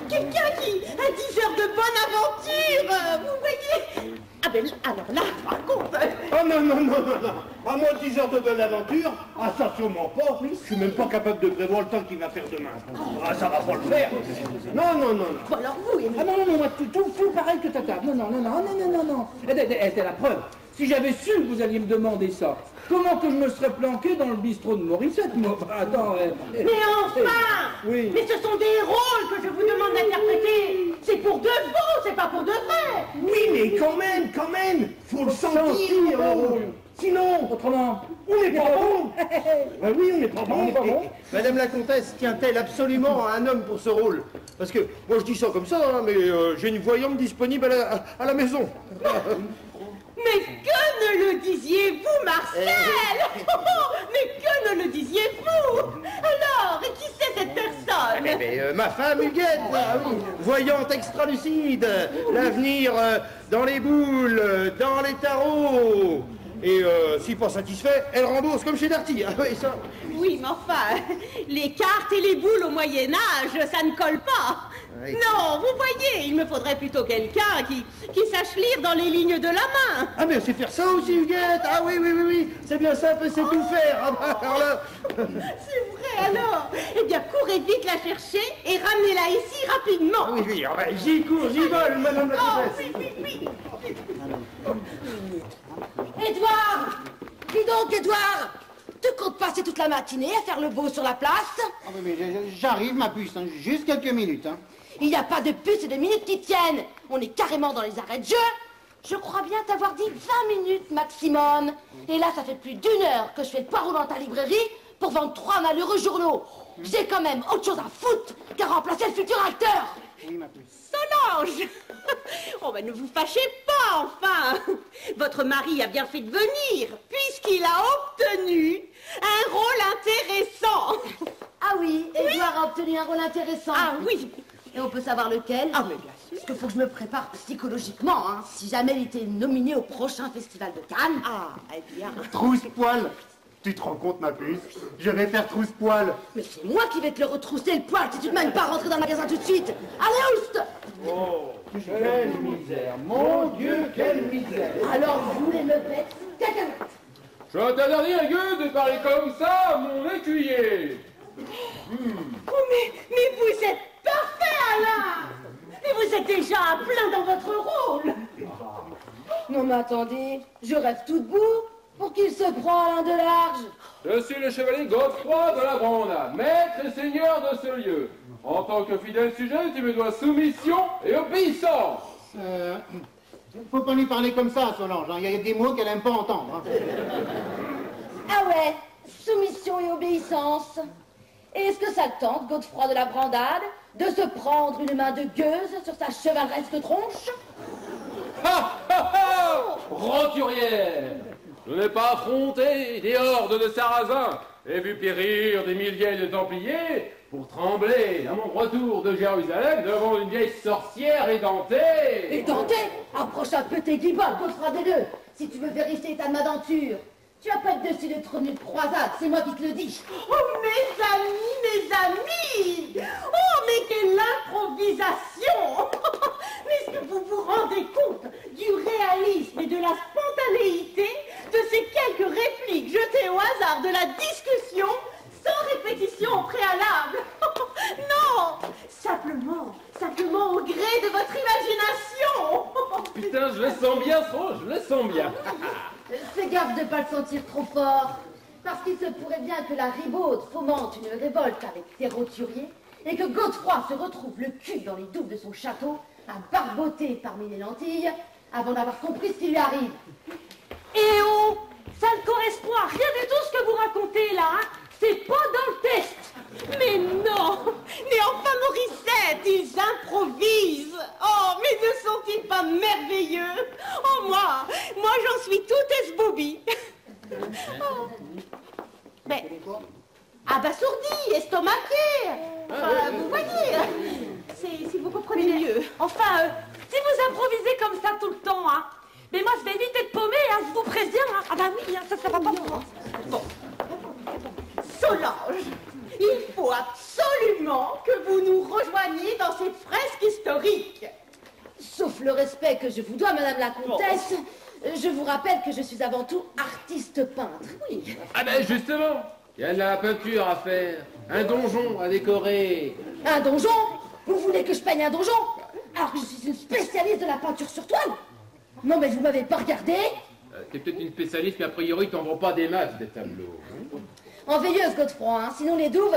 Quelqu'un un 10 heures de bonne aventure. Vous voyez? Ah ben alors là, par contre... Oh non. À moi 10 heures de bonne aventure. Ah ça sûrement pas. Je suis même pas capable de prévoir le temps qu'il va faire demain. Ah ça va pas le faire. Non. Bon alors vous, Émile. Ah non, moi, tout pareil que Tata. Non. C'est la preuve. Si j'avais su que vous alliez me demander ça, comment que je me serais planqué dans le bistrot de Morissette, moi? Attends... Mais enfin! Oui. Mais ce sont des rôles que je vous demande d'interpréter. C'est pour de bon, c'est pas pour de vrai. Oui, mais quand même. Faut le sentir, le rôle. Sinon, Autrement, on n'est pas bon. Ben oui, on n'est pas bon. bon. Madame la comtesse tient-elle absolument à un homme pour ce rôle? Parce que, moi je dis ça comme ça, hein, mais j'ai une voyante disponible à la maison. Mais que ne le disiez-vous, Marcel? Mais que ne le disiez-vous? Alors, et qui c'est cette personne? Ma femme Huguette, voyante extra-lucide, l'avenir dans les boules, dans les tarots. Et si pas satisfait, elle rembourse comme chez Darty. Ça. Oui, mais enfin, les cartes et les boules au Moyen-Âge, ça ne colle pas. Oui. Non, vous voyez, il me faudrait plutôt quelqu'un qui sache lire dans les lignes de la main. Ah mais on sait faire ça aussi, Huguette. Ah oui, c'est bien simple, c'est tout faire. Ah bah, alors là... C'est vrai alors. Eh bien, courez vite la chercher et ramenez-la ici rapidement. Oui, j'y cours, j'y vole, madame la comtesse. Oui. Édouard! Dis donc, Édouard! Tu comptes passer toute la matinée à faire le beau sur la place? Ah oui, mais j'arrive, ma puce, hein, juste quelques minutes. Hein. Il n'y a pas de puces et de minutes qui tiennent. On est carrément dans les arrêts de jeu. Je crois bien t'avoir dit 20 minutes maximum. Et là, ça fait plus d'1 heure que je fais le poireau dans ta librairie pour vendre 3 malheureux journaux. J'ai quand même autre chose à foutre qu'à remplacer le futur acteur. Oui, ma puce. Solange! Oh ben ne vous fâchez pas, enfin! Votre mari a bien fait de venir, puisqu'il a obtenu un rôle intéressant. Ah oui, Édouard obtenu un rôle intéressant. Ah oui. Et on peut savoir lequel? Ah mais bien sûr. Parce qu'il faut que je me prépare psychologiquement, hein, si jamais il était nominé au prochain festival de Cannes. Ah, eh bien. Trousse-poil. Tu te rends compte, ma puce? Je vais faire trousse-poil. Mais c'est moi qui vais te le retrousser le poil si tu ne m'aimes pas rentrer dans le magasin tout de suite. Allez, oust! Oh, quelle misère, mon Dieu, quelle misère. Alors, vous les meupettes, cacahuètes. Je t'interdis un gueux de parler comme ça, mon écuyer. Oh, mais vous êtes parfait, Alain. Mais vous êtes déjà à plein dans votre rôle. Non mais attendez, je rêve tout debout. Pour qu'il se prend Alain de large. Je suis le chevalier Godefroy de la Brandade, maître et seigneur de ce lieu. En tant que fidèle sujet, tu me dois soumission et obéissance. Faut pas lui parler comme ça, Solange. Il y a des mots qu'elle aime pas entendre. Hein. Ah ouais, soumission et obéissance. Et est-ce que ça le tente, Godefroy de la Brandade, de se prendre une main de gueuse sur sa chevaleresque tronche? Ha ha ha! Roturière! Je n'ai pas affronté des hordes de sarrasins et vu périr des milliers de templiers pour trembler à mon retour de Jérusalem devant une vieille sorcière édentée. Édentée? Approche un peu tes guibolles, Godefroy des deux, si tu veux vérifier ta aventure. Tu vas pas être dessus d'être revenu de croisade, c'est moi qui te le dis. Oh, mes amis, mes amis. Oh, mais quelle improvisation. Mais est-ce que vous vous rendez compte du réalisme et de la spontanéité de ces quelques répliques jetées au hasard de la discussion sans répétition préalable? Non, simplement au gré de votre imagination. Putain, je le sens bien trop, je le sens bien. Fais gaffe de pas le sentir trop fort, parce qu'il se pourrait bien que la ribaude fomente une révolte avec ses roturiers, et que Godefroy se retrouve le cul dans les douves de son château, à barboter parmi les lentilles, avant d'avoir compris ce qui lui arrive. Et oh, ça ne correspond à rien du tout ce que vous racontez là, hein. C'est pas dans le test. Mais non. Mais enfin, Morissette, ils improvisent. Oh, mais ne sont-ils pas merveilleux? Oh, moi j'en suis toute esbobie. Oh. Mais, abasourdi, estomaqué. Vous voyez, si vous comprenez mieux. Enfin, si vous improvisez comme ça tout le temps, hein, mais moi je vais éviter de paumer, hein, je vous préviens. Hein. Ah bah oui, hein, ça va pas pour moi. Bon. Solange, il faut absolument que vous nous rejoigniez dans ces fresques historiques. Sauf le respect que je vous dois, Madame la Comtesse, je vous rappelle que je suis avant tout artiste peintre. Oui. Ah ben justement, il y a de la peinture à faire, un donjon à décorer. Un donjon? Vous voulez que je peigne un donjon? Alors que je suis une spécialiste de la peinture sur toile? Non mais vous m'avez pas regardé? T'es peut-être une spécialiste, mais a priori t'en vends pas des masses des tableaux. En veilleuse, Godefroy, hein, sinon les douves...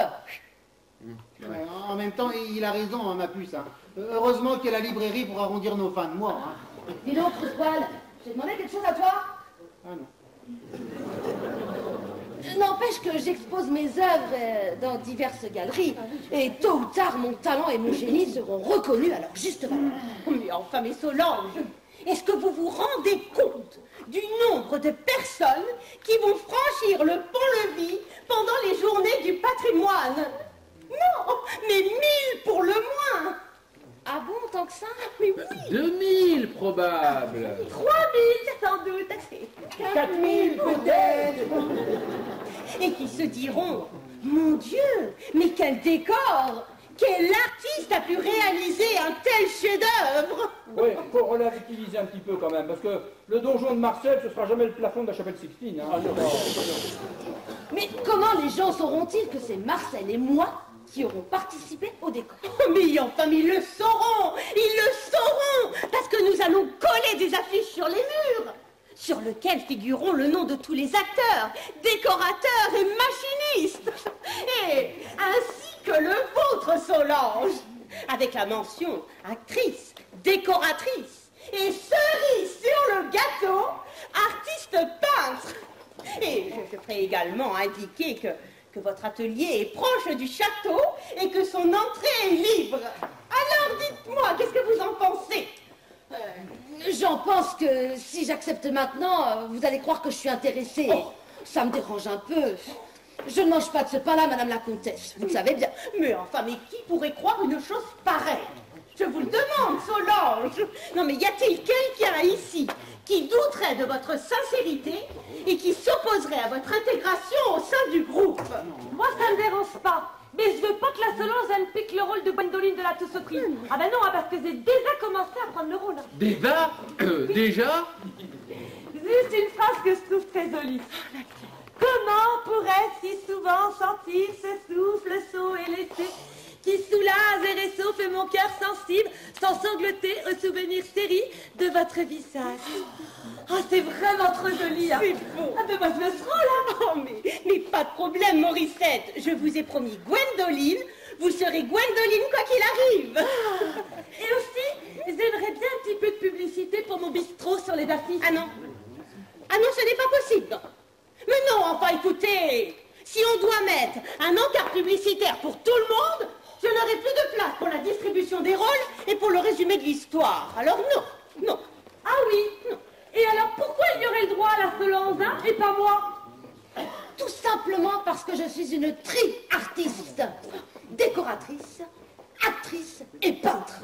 En même temps, il a raison, hein, ma puce. Hein. Heureusement qu'il y a la librairie pour arrondir nos fins de mois. Hein. Dis donc, Trousse-Poil, j'ai demandé quelque chose à toi? Ah non. N'empêche que j'expose mes œuvres dans diverses galeries, et tôt ou tard, mon talent et mon génie seront reconnus à leur juste valeur. Mais enfin, mais Solange, est-ce que vous vous rendez compte du nombre de personnes qui vont franchir le pont-levis pendant les journées du patrimoine? Non, mais 1000 pour le moins. Ah bon, tant que ça? Mais oui. 2000 probable. 3000 sans doute. 4000 peut-être. Et qui se diront, mon Dieu, mais quel décor! Quel artiste a pu réaliser un tel chef-d'œuvre? Oui, il faut relativiser un petit peu quand même, parce que le donjon de Marcel, ce sera jamais le plafond de la chapelle Sixtine. Hein. Mais comment les gens sauront-ils que c'est Marcel et moi qui auront participé au décor? Mais enfin, ils le sauront! Ils le sauront! Parce que nous allons coller des affiches sur les murs, sur lesquelles figureront le nom de tous les acteurs, décorateurs et machinistes. Et ainsi que le vôtre, Solange, avec la mention actrice, décoratrice et cerise sur le gâteau, artiste peintre. Et je ferai également indiquer que votre atelier est proche du château et que son entrée est libre. Alors dites-moi, qu'est-ce que vous en pensez? J'en pense que si j'accepte maintenant, vous allez croire que je suis intéressée. Oh. Ça me dérange un peu. Je ne mange pas de ce pain-là, Madame la Comtesse, vous le savez bien. Mais enfin, mais qui pourrait croire une chose pareille? Je vous le demande, Solange. Non, mais y a-t-il quelqu'un ici qui douterait de votre sincérité et qui s'opposerait à votre intégration au sein du groupe? Moi, ça ne me dérange pas. Mais je veux pas que la Solange, elle pique le rôle de Gwendoline de la Toussaudrie. Ah ben non, parce que j'ai déjà commencé à prendre le rôle. Déjà Déjà? Juste une phrase que je trouve très jolie. Comment pourrait si souvent sentir ce souffle chaud et léger qui soulage et réchauffe mon cœur sensible sans sangloter au souvenir série de votre visage? Ah, c'est vraiment trop joli, hein. C'est beau. Ah, ben moi, je me sens là. Oh, mais pas de problème, Morissette. Je vous ai promis Gwendoline. Vous serez Gwendoline quoi qu'il arrive. Et aussi, j'aimerais bien un petit peu de publicité pour mon bistrot sur les Daffy. Ah non. Ah non, ce n'est pas possible. Non. Mais non, enfin, écoutez. Si on doit mettre un encart publicitaire pour tout le monde, je n'aurai plus de place pour la distribution des rôles et pour le résumé de l'histoire. Alors non, non. Ah oui, non. Et alors, pourquoi il y aurait le droit à la Solange, hein, et pas moi? Tout simplement parce que je suis une tri-artiste. Décoratrice, actrice et peintre.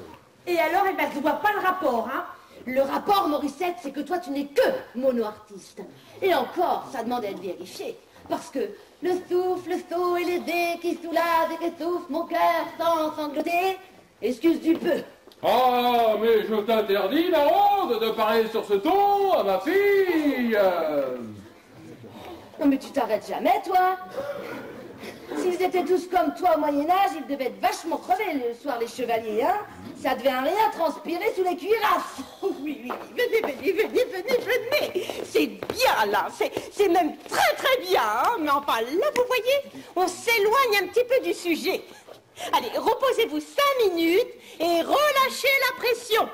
Et alors, eh ben, je vois pas le rapport, hein. Le rapport, Morissette, c'est que toi, tu n'es que mono-artiste. Et encore, ça demande à être vérifié. Parce que le souffle, chaud et les dés qui soulagent et qui souffle mon cœur sans sangloter, excuse du peu. Ah, mais je t'interdis, la honte, de parler sur ce ton à ma fille. Non mais tu t'arrêtes jamais, toi. S'ils étaient tous comme toi au Moyen-Âge, ils devaient être vachement crevés le soir, les chevaliers, hein. Ça devait rien transpirer sous les cuirasses. Oh, oui, oui, oui, venez. C'est bien, là. C'est même très, très bien, hein. Mais enfin, là, vous voyez, on s'éloigne un petit peu du sujet. Allez, reposez-vous 5 minutes et relâchez la pression.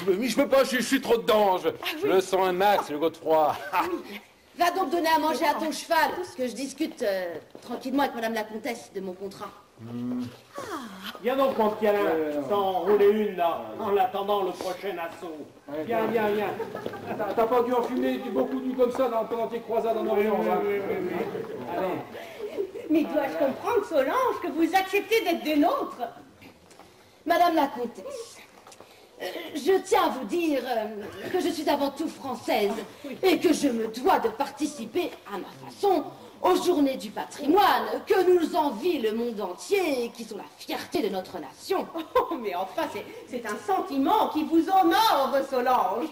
Mais je peux pas, je suis trop dedans. Je le sens un max, le Godefroy. Va donc donner à manger à ton cheval, parce que je discute tranquillement avec Madame la Comtesse de mon contrat. Viens donc, mon petit Alain, t'en rouler une, là, en attendant le prochain assaut. Viens. T'as pas dû en fumer beaucoup comme ça pendant tes croisades en Orient, hein. Oui. Allez. Mais dois-je comprendre, Solange, que vous acceptez d'être des nôtres? Madame la Comtesse, je tiens à vous dire que je suis avant tout française et que je me dois de participer à ma façon aux journées du patrimoine que nous envie le monde entier et qui sont la fierté de notre nation. Oh, mais enfin, c'est un sentiment qui vous honore, Solange.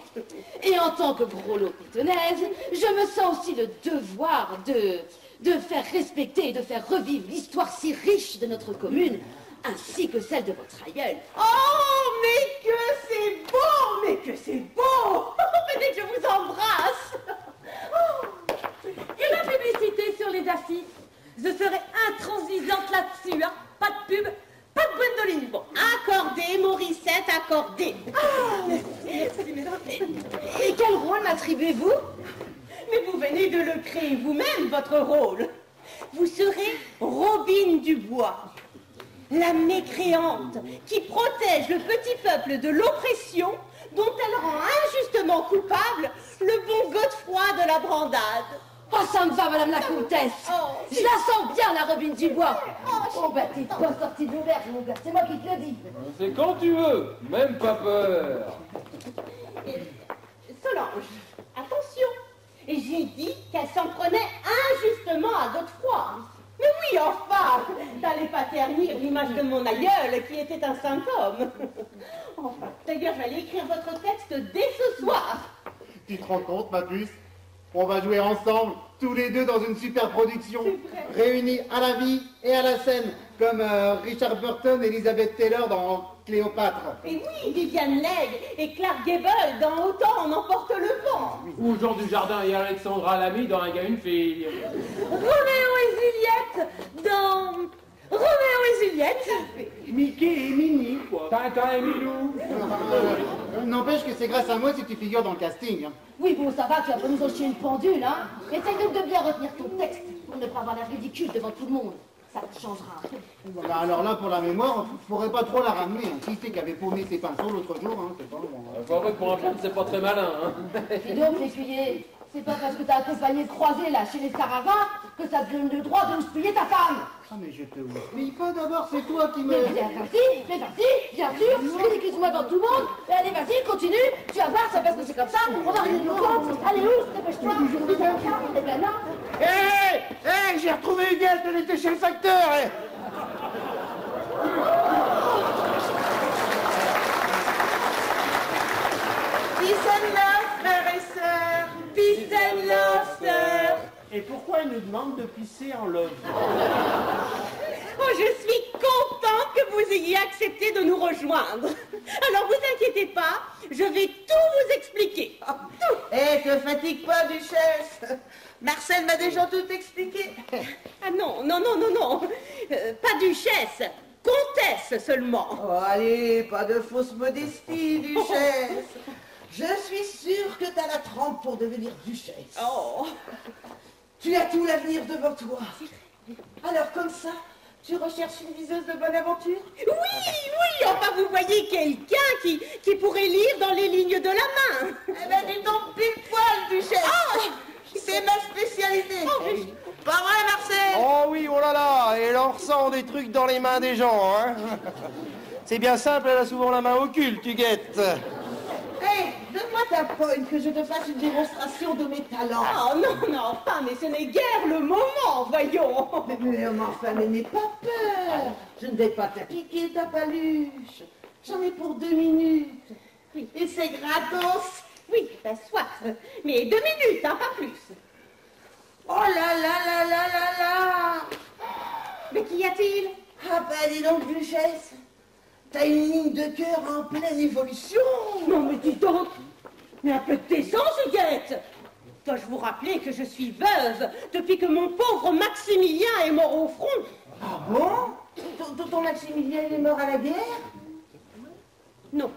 Et en tant que grelot pétonnaise, je me sens aussi le devoir de faire respecter et de faire revivre l'histoire si riche de notre commune, ainsi que celle de votre aïeul. Oh, mais que c'est beau, Venez que je vous embrasse. Oh. Et la publicité sur les Daffy, je serai intransigeante là-dessus, hein. Pas de pub, pas de Gwendoline. Bon, accordé, Morissette, accordé. Ah, merci, mesdames. Et quel rôle m'attribuez-vous? Mais vous venez de le créer vous-même, votre rôle. Vous serez Robine Dubois, la mécréante qui protège le petit peuple de l'oppression dont elle rend injustement coupable le bon Godefroy de la Brandade. Oh, ça me va, Madame la Comtesse. Oh. Je la sens bien, la Robine Dubois. Oh, bah, t'es pas sortie de l'auberge, mon gars. C'est moi qui te le dis. C'est quand tu veux, même pas peur. Solange, attention. Et j'ai dit qu'elle s'en prenait injustement à Godefroy. Mais oui, enfin, n'allez pas ternir l'image de mon aïeul qui était un saint homme. Enfin, d'ailleurs, j'allais écrire votre texte dès ce soir. Tu te rends compte, ma puce? On va jouer ensemble, tous les deux dans une super production, réunis à la vie et à la scène, comme Richard Burton et Elizabeth Taylor dans Cléopâtre. Et oui, Viviane Leigh et Clark Gable dans Autant on emporte le vent. Ou Jean Dujardin et Alexandra Lamy dans Un gars, une fille. Roméo et Juliette dans Roméo et Juliette. Mickey et Minnie, quoi. Tintin et Milou. N'empêche que c'est grâce à moi si tu figures dans le casting. Oui, bon, ça va, tu vas pas nous enchier une pendule, hein. Essaye donc de bien retenir ton texte pour ne pas avoir l'air ridicule devant tout le monde. Ça te changera. Bah, alors là, pour la mémoire, faudrait pas trop la ramener. Qui c'est qui avait paumé ses pinceaux l'autre jour, hein, c'est pas bon. Faut avouer que pour un peintre, c'est pas très malin, hein. Et donc, l'écuyer, c'est pas parce que t'as accompagné le croisé, là, chez les Saravins, que ça te donne le droit de houspiller ta femme. Ah, mais je te houspille pas d'abord, c'est toi qui me... Mais vas-y, bien sûr, ridiculise-moi dans tout le monde. Allez, vas-y, continue, tu vas voir, ça parce que c'est comme ça, on va régler nos comptes. Allez, ouvre, dépêche-toi. Eh ben non. Hé, j'ai retrouvé Huguette, elle était chez le facteur. Peace and love, frères et sœurs. Peace and love, sœurs. Et pourquoi il nous demande de pisser en love? Oh, je suis contente que vous ayez accepté de nous rejoindre. Alors, vous inquiétez pas, je vais tout vous expliquer. Tout. Eh, te fatigue pas, Duchesse. Marcel m'a déjà tout expliqué. Ah non, pas duchesse, comtesse seulement. Oh, allez, pas de fausse modestie, Duchesse. Je suis sûre que t'as la trempe pour devenir Duchesse. Oh. Tu as tout l'avenir devant toi. Alors, comme ça, tu recherches une viseuse de bonne aventure? Oui, enfin vous voyez quelqu'un qui pourrait lire dans les lignes de la main. Eh ben, dis donc pile poil, Duchesse. Oh. C'est ma spécialité. Oh, Pas vrai, Marcel? Oh oui, oh là là, et elle en ressent des trucs dans les mains des gens, hein. C'est bien simple, elle a souvent la main occulte, Huguette. Hé, donne-moi ta pogne que je te fasse une démonstration de mes talents. Oh non, enfin, mais ce n'est guère le moment, voyons. Mais enfin, n'aie pas peur. Je ne vais pas te piquer ta paluche. J'en ai pour 2 minutes. Oui. Et c'est gratos. Oui, ben soit, mais 2 minutes, hein, pas plus. Oh là là là là là là. Mais qu'y a-t-il? Ah bah dis donc, Duchesse, t'as une ligne de cœur en pleine évolution. Non mais dis donc, mais un peu de décence, Huguette. Dois-je vous rappeler que je suis veuve depuis que mon pauvre Maximilien est mort au front? Ah bon? Ton Maximilien, il est mort à la guerre? Non.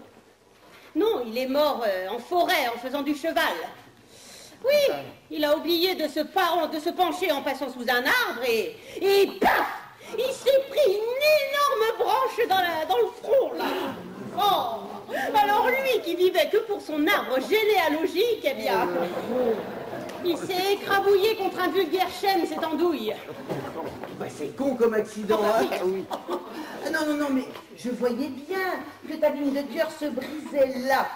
Non, il est mort en forêt en faisant du cheval. Oui, il a oublié de se pencher en passant sous un arbre et paf! Il s'est pris une énorme branche dans le front, là. Oh! Alors lui qui vivait que pour son arbre généalogique, eh bien, il s'est écrabouillé contre un vulgaire chêne, cette andouille. Bah, c'est con comme accident, hein? Oui. Non, mais je voyais bien que ta ligne de cœur se brisait là.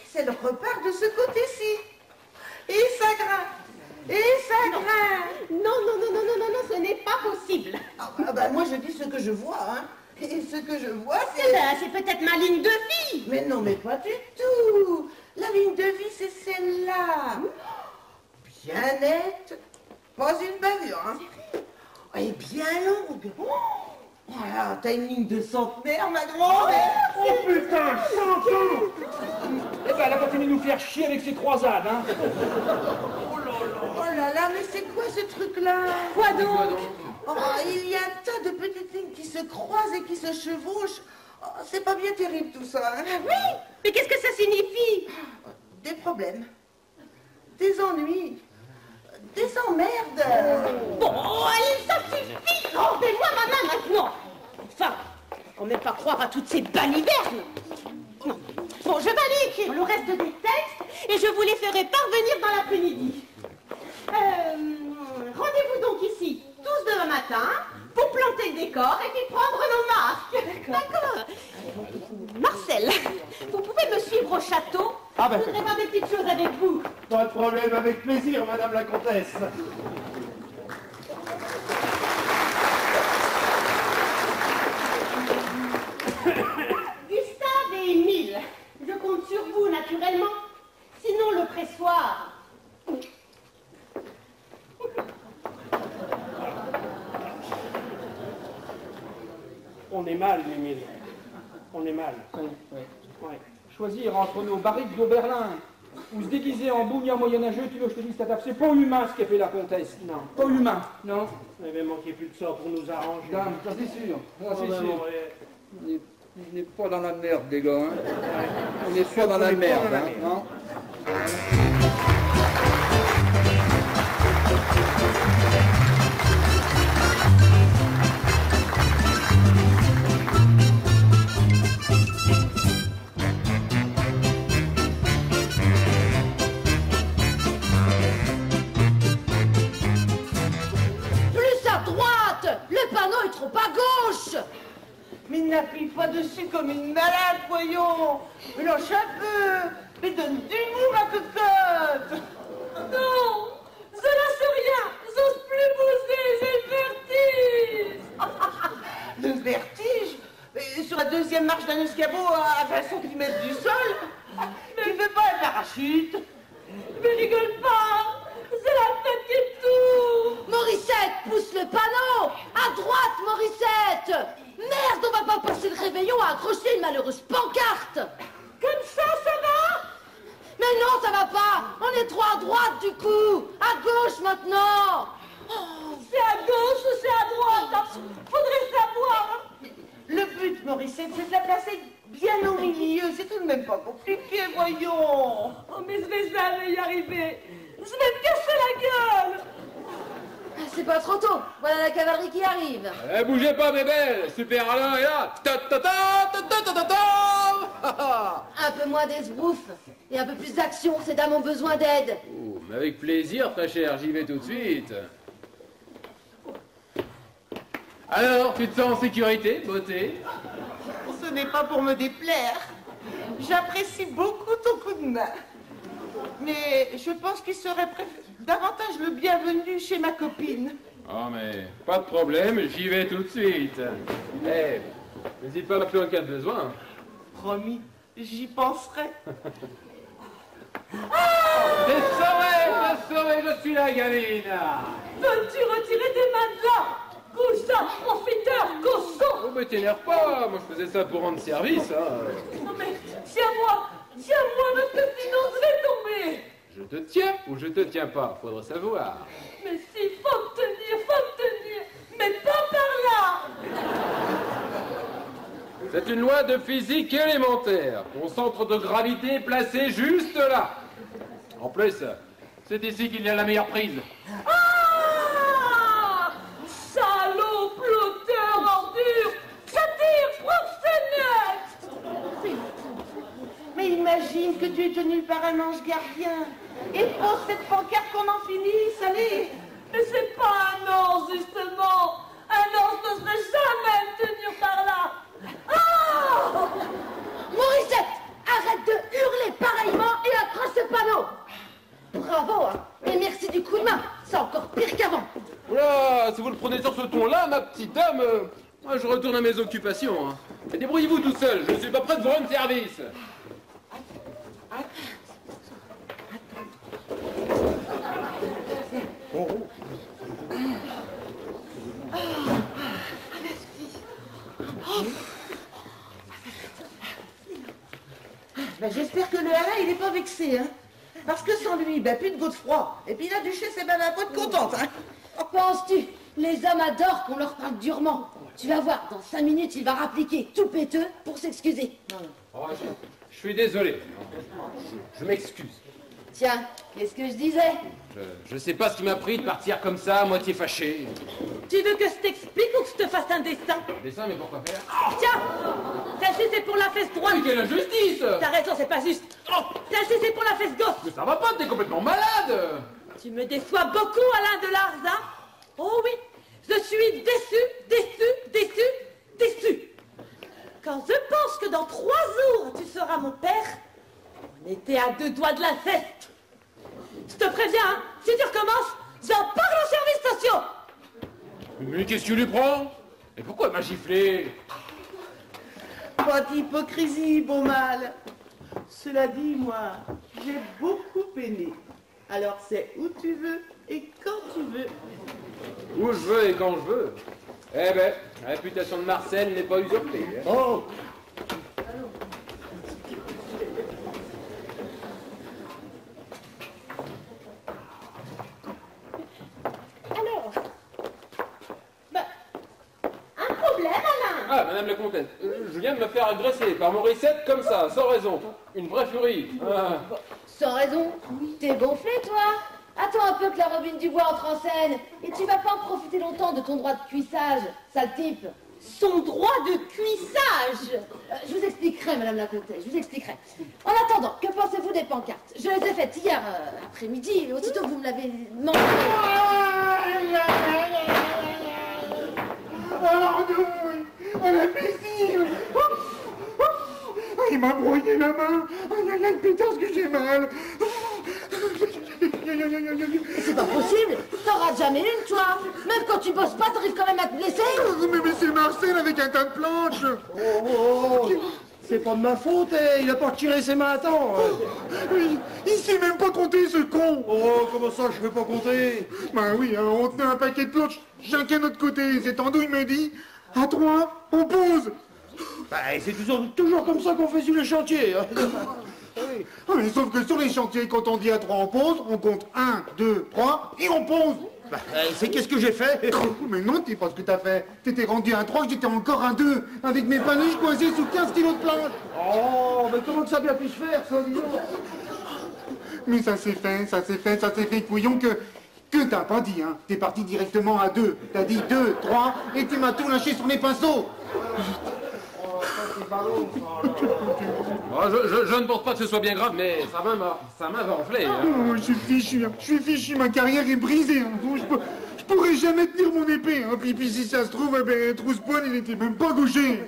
C'est le repart de ce côté-ci. Et ça grimpe. Et ça grimpe. Non, ce n'est pas possible. Ah bah moi je dis ce que je vois, hein. Et ce que je vois, c'est... Eh ben, c'est peut-être ma ligne de vie. Mais non, mais pas du tout. La ligne de vie, c'est celle-là. Bien nette, pas une bavure, hein. Et bien longue. Voilà, t'as une ligne de centenaire, ma grande. Oh putain, 100 ans. Eh ben, elle a continué de nous faire chier avec ses croisades, hein. Oh là là, mais c'est quoi ce truc-là? Quoi donc? Oh, il y a un tas de petites lignes qui se croisent et qui se chevauchent. Oh, c'est pas bien terrible tout ça, hein? Oui, mais qu'est-ce que ça signifie? Des problèmes, des ennuis, des emmerdes. Bon, allez, ça suffit. Rendez-moi ma main maintenant. Enfin, faut même pas croire à toutes ces balivernes. Non. Bon, je vais aller écrire le reste des textes et je vous les ferai parvenir dans l'après-midi. Rendez-vous donc ici, tous demain matin, pour planter le décor et puis prendre nos marques. D'accord. Marcel, vous pouvez me suivre au château? Ah ben, je voudrais voir des petites choses avec vous. Pas de problème, avec plaisir, madame la comtesse. Gustave et Émile, je compte sur vous naturellement. Sinon le pressoir. On est mal, Émile. On est mal. Oui. Ouais. Choisir entre nos barriques d'Oberlin ou se déguiser en bougnat moyenâgeux, tu veux que je te dise, c'est pas humain ce qu'a fait la comtesse. Non. Pas humain, non. Il n'avait manqué plus de ça pour nous arranger. Dame, ça c'est sûr. Ça c'est sûr. Ouais. On n'est pas dans la merde, les gars. Hein. On n'est pas dans la merde, hein, non. Mais n'appuie pas dessus comme une malade, voyons. Mais lâche un peu. Mais donne du mou, ma cocotte. Non, cela c'est rien. J'ose plus bouger, j'ai le vertige. Le vertige? Mais sur la deuxième marche d'un escabeau à 20 cm du sol? Tu fais pas un parachute? Mais rigole pas. C'est la tête qui tourne. Morissette, pousse le panneau. À droite, Morissette. Merde, on va pas passer le réveillon à accrocher une malheureuse pancarte. Comme ça va? Mais non, ça va pas. On est trop à droite du coup. À gauche maintenant. C'est à gauche ou c'est à droite? Faudrait savoir. Le but, Morissette, c'est de la placer bien au milieu. C'est tout de même pas compliqué, voyons. Oh, mais je vais jamais y arriver. Je vais me casser la gueule. C'est pas trop tôt. Voilà la cavalerie qui arrive. Eh, bougez pas, mes belles. Super Alain est là. Ta ta ta ta ta ta ta ta. Un peu moins d'esbrouf et un peu plus d'action. Ces dames ont besoin d'aide. Oh, mais avec plaisir, très cher. J'y vais tout de suite. Alors, tu te sens en sécurité, beauté? Ce n'est pas pour me déplaire. J'apprécie beaucoup ton coup de main. Mais je pense qu'il serait davantage le bienvenu chez ma copine. Oh, mais pas de problème, j'y vais tout de suite. Eh, n'hésite pas à m'appeler en cas de besoin. Promis, j'y penserai. Je saurai, je suis la gamine. Veux-tu retirer tes mains de là? Cousin, profiteur, cochon. Oh, mais t'énerve pas, moi je faisais ça pour rendre service, hein. Non mais, tiens-moi, parce que sinon je vais tomber. Je te tiens ou je te tiens pas, faudra savoir. Mais si, faut me tenir, mais pas par là. C'est une loi de physique élémentaire. Ton centre de gravité est placé juste là. En plus, c'est ici qu'il y a la meilleure prise. Ah! Salaud, ploteur, ordure, ça tire, proxénète. Mais imagine que tu es tenu par un ange gardien. Et pose cette pancarte qu'on en finisse, allez. Mais c'est pas un ange, justement. Un ange n'oserait jamais me tenir par là. Ah! Morissette, arrête de hurler pareillement et accroche ce panneau. Bravo, hein. Et merci du coup de main. C'est encore pire qu'avant. Oula, si vous le prenez sur ce ton-là, ma petite dame, moi je retourne à mes occupations. Hein. Et débrouillez-vous tout seul, je ne suis pas prêt de vous rendre service. Ben, j'espère que le Alain, il n'est pas vexé, hein. Parce que sans lui, ben, plus de Godefroy. Et puis la duchesse, est ben un peu contente, hein. Penses-tu? Les hommes adorent qu'on leur parle durement. Tu vas voir, dans 5 minutes, il va rappliquer tout péteux pour s'excuser. Oh, je suis désolé. Je m'excuse. Tiens, qu'est-ce que je disais? Je sais pas ce qui m'a pris de partir comme ça, à moitié fâché. Tu veux que je t'explique ou que je te fasse un dessin? Dessin, mais pourquoi faire? Tiens, celle-ci c'est pour la fesse droite. Mais quelle injustice! T'as raison, c'est pas juste. Celle-ci c'est pour la fesse gauche. Mais ça va pas, t'es complètement malade! Tu me déçois beaucoup, Alain Delarza. Oh oui, je suis déçu. Quand je pense que dans 3 jours, tu seras mon père, on était à 2 doigts de la fête. Je te préviens, hein, si tu recommences, j'en parle aux services sociaux. Mais qu'est-ce que tu lui prends? Et pourquoi elle m'a giflé? Pas d'hypocrisie, beau mal. Cela dit, moi, j'ai beaucoup aimé. Alors c'est où tu veux et quand tu veux. Où je veux et quand je veux. Eh ben, la réputation de Marcel n'est pas usurpée. Hein. Oh, Alors, un problème, Alain? Ah, madame la comtesse, je viens de me faire agresser par Morissette comme ça, sans raison. Une vraie furie. Ah. Sans raison. T'es gonflé, toi? Attends un peu que la Robine Dubois entre en scène. Et tu vas pas en profiter longtemps de ton droit de cuissage, sale type. Son droit de cuissage. Je vous expliquerai, madame la comtesse, je vous expliquerai. En attendant, que pensez-vous des pancartes? Je les ai faites hier après-midi, et aussitôt que vous me l'avez demandé. Andouille, la piscine, m'a broyé la main. Aïe, aïe, aïe, putain, ce que j'ai mal. C'est pas possible. T'en rates jamais une, toi. Même quand tu bosses pas, t'arrives quand même à te blesser. Mais c'est Marcel avec un tas de planches. Oh, c'est pas de ma faute, il a pas retiré ses mains à temps. Il sait même pas compter, ce con. Oh, comment ça, je peux pas compter? Ben oui, hein, on tenait un paquet de planches, chacun de notre côté. C'est Tando, il me dit, à 3, on pose. Bah, c'est toujours comme ça qu'on fait sur les chantiers. Hein. Oui. Mais sauf que sur les chantiers, quand on dit à 3, on pose, on compte 1, 2, 3, et on pose. Bah, c'est qu'est-ce que j'ai fait? Mais non, t'es pas ce que t'as fait. T'étais rendu à 3, j'étais encore à 2, avec mes paniches coincées sous 15 kilos de planches. Oh, mais comment que ça a bien pu se faire, ça, disons? Mais ça s'est fait, couillon, que t'as pas dit, hein. T'es parti directement à 2. T'as dit 2, 3, et tu m'as tout lâché sur les pinceaux. Oh, je ne pense pas que ce soit bien grave, mais ça m'a enflé. Hein. Oh, je suis fichu, ma carrière est brisée. Hein. Je pourrais jamais tenir mon épée. Hein. Puis si ça se trouve, eh ben, Trousse-Poil, il était même pas gaucher.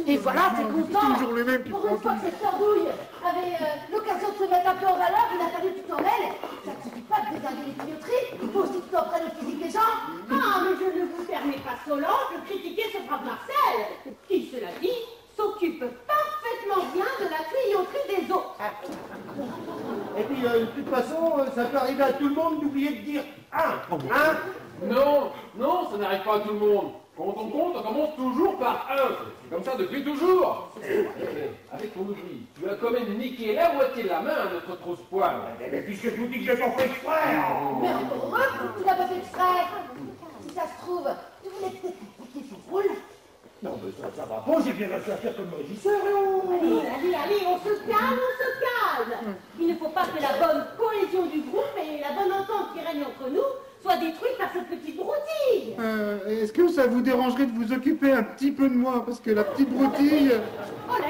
Et voilà, t'es content. Toujours les mêmes qui Pour une fois que cette sardouille avait l'occasion de se mettre un peu en valeur, il a fallu que tu t'en mêles. Ça ne suffit pas de désinguer les tuyauteries, il faut aussi que tu en prennes le physique des gens. Ah, mais je ne vous permets pas Solange de critiquer ce brave Marcel, qui, cela dit, s'occupe parfaitement bien de la tuyauterie des autres. Et puis, de toute façon, ça peut arriver à tout le monde d'oublier de dire 1. Hein? Non, ça n'arrive pas à tout le monde. Quand on compte, on commence toujours par 1. C'est comme ça depuis toujours. Avec ton oubli, tu as quand même niqué la moitié de la main à notre Trousse-Poil. Mais puisque je vous dis que j'ai pas fait exprès. Mais heureux que tu n'as pas fait exprès. Si ça se trouve, tu voulais peut-être expliquer ce rôle. Non, mais ça va pas, j'ai bien réussi à faire comme régisseur. Allez, on se calme. Il ne faut pas que la bonne cohésion du groupe et la bonne entente qui règne entre nous soient détruites par cette petite broutille. Est-ce que ça vous dérangerait de vous occuper un petit peu de moi? Parce que la petite broutille,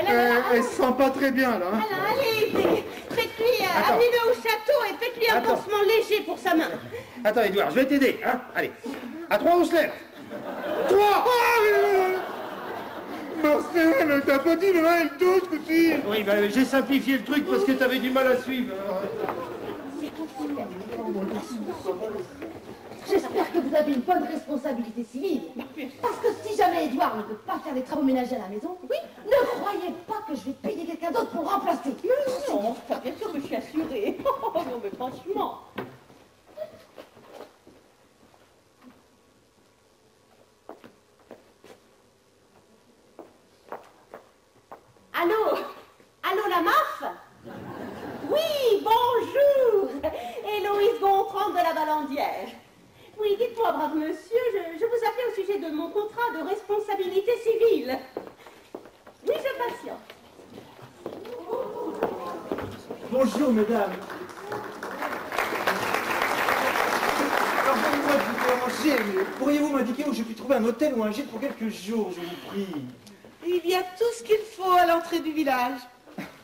elle se sent pas très bien, là. Hein. Allez, faites-lui, amenez-le au château et faites-lui un pansement léger pour sa main. Attends, Edouard, je vais t'aider. Hein? Allez, à 3, on se lève. 3. Marcel, t'as pas dit le 1 et le 2, ce coup-ci? Oui, ben, j'ai simplifié le truc parce que t'avais du mal à suivre. J'espère que vous avez une bonne responsabilité civile. Parce que si jamais Edouard ne peut pas faire les travaux ménagers à la maison, ne croyez pas que je vais payer quelqu'un d'autre pour remplacer. Non, bien sûr que je suis assurée. Non, mais franchement. Allô, la MAF? Oui, bonjour. Héloïse Gontran de la Valandière. Oui, dites-moi, brave monsieur, je vous appelais au sujet de mon contrat de responsabilité civile. Oui, je patiente. Bonjour, mesdames. Pardonnez-moi de vous déranger, mais pourriez-vous m'indiquer où je puis trouver un hôtel ou un gîte pour quelques jours, je vous prie? Il y a tout ce qu'il faut à l'entrée du village.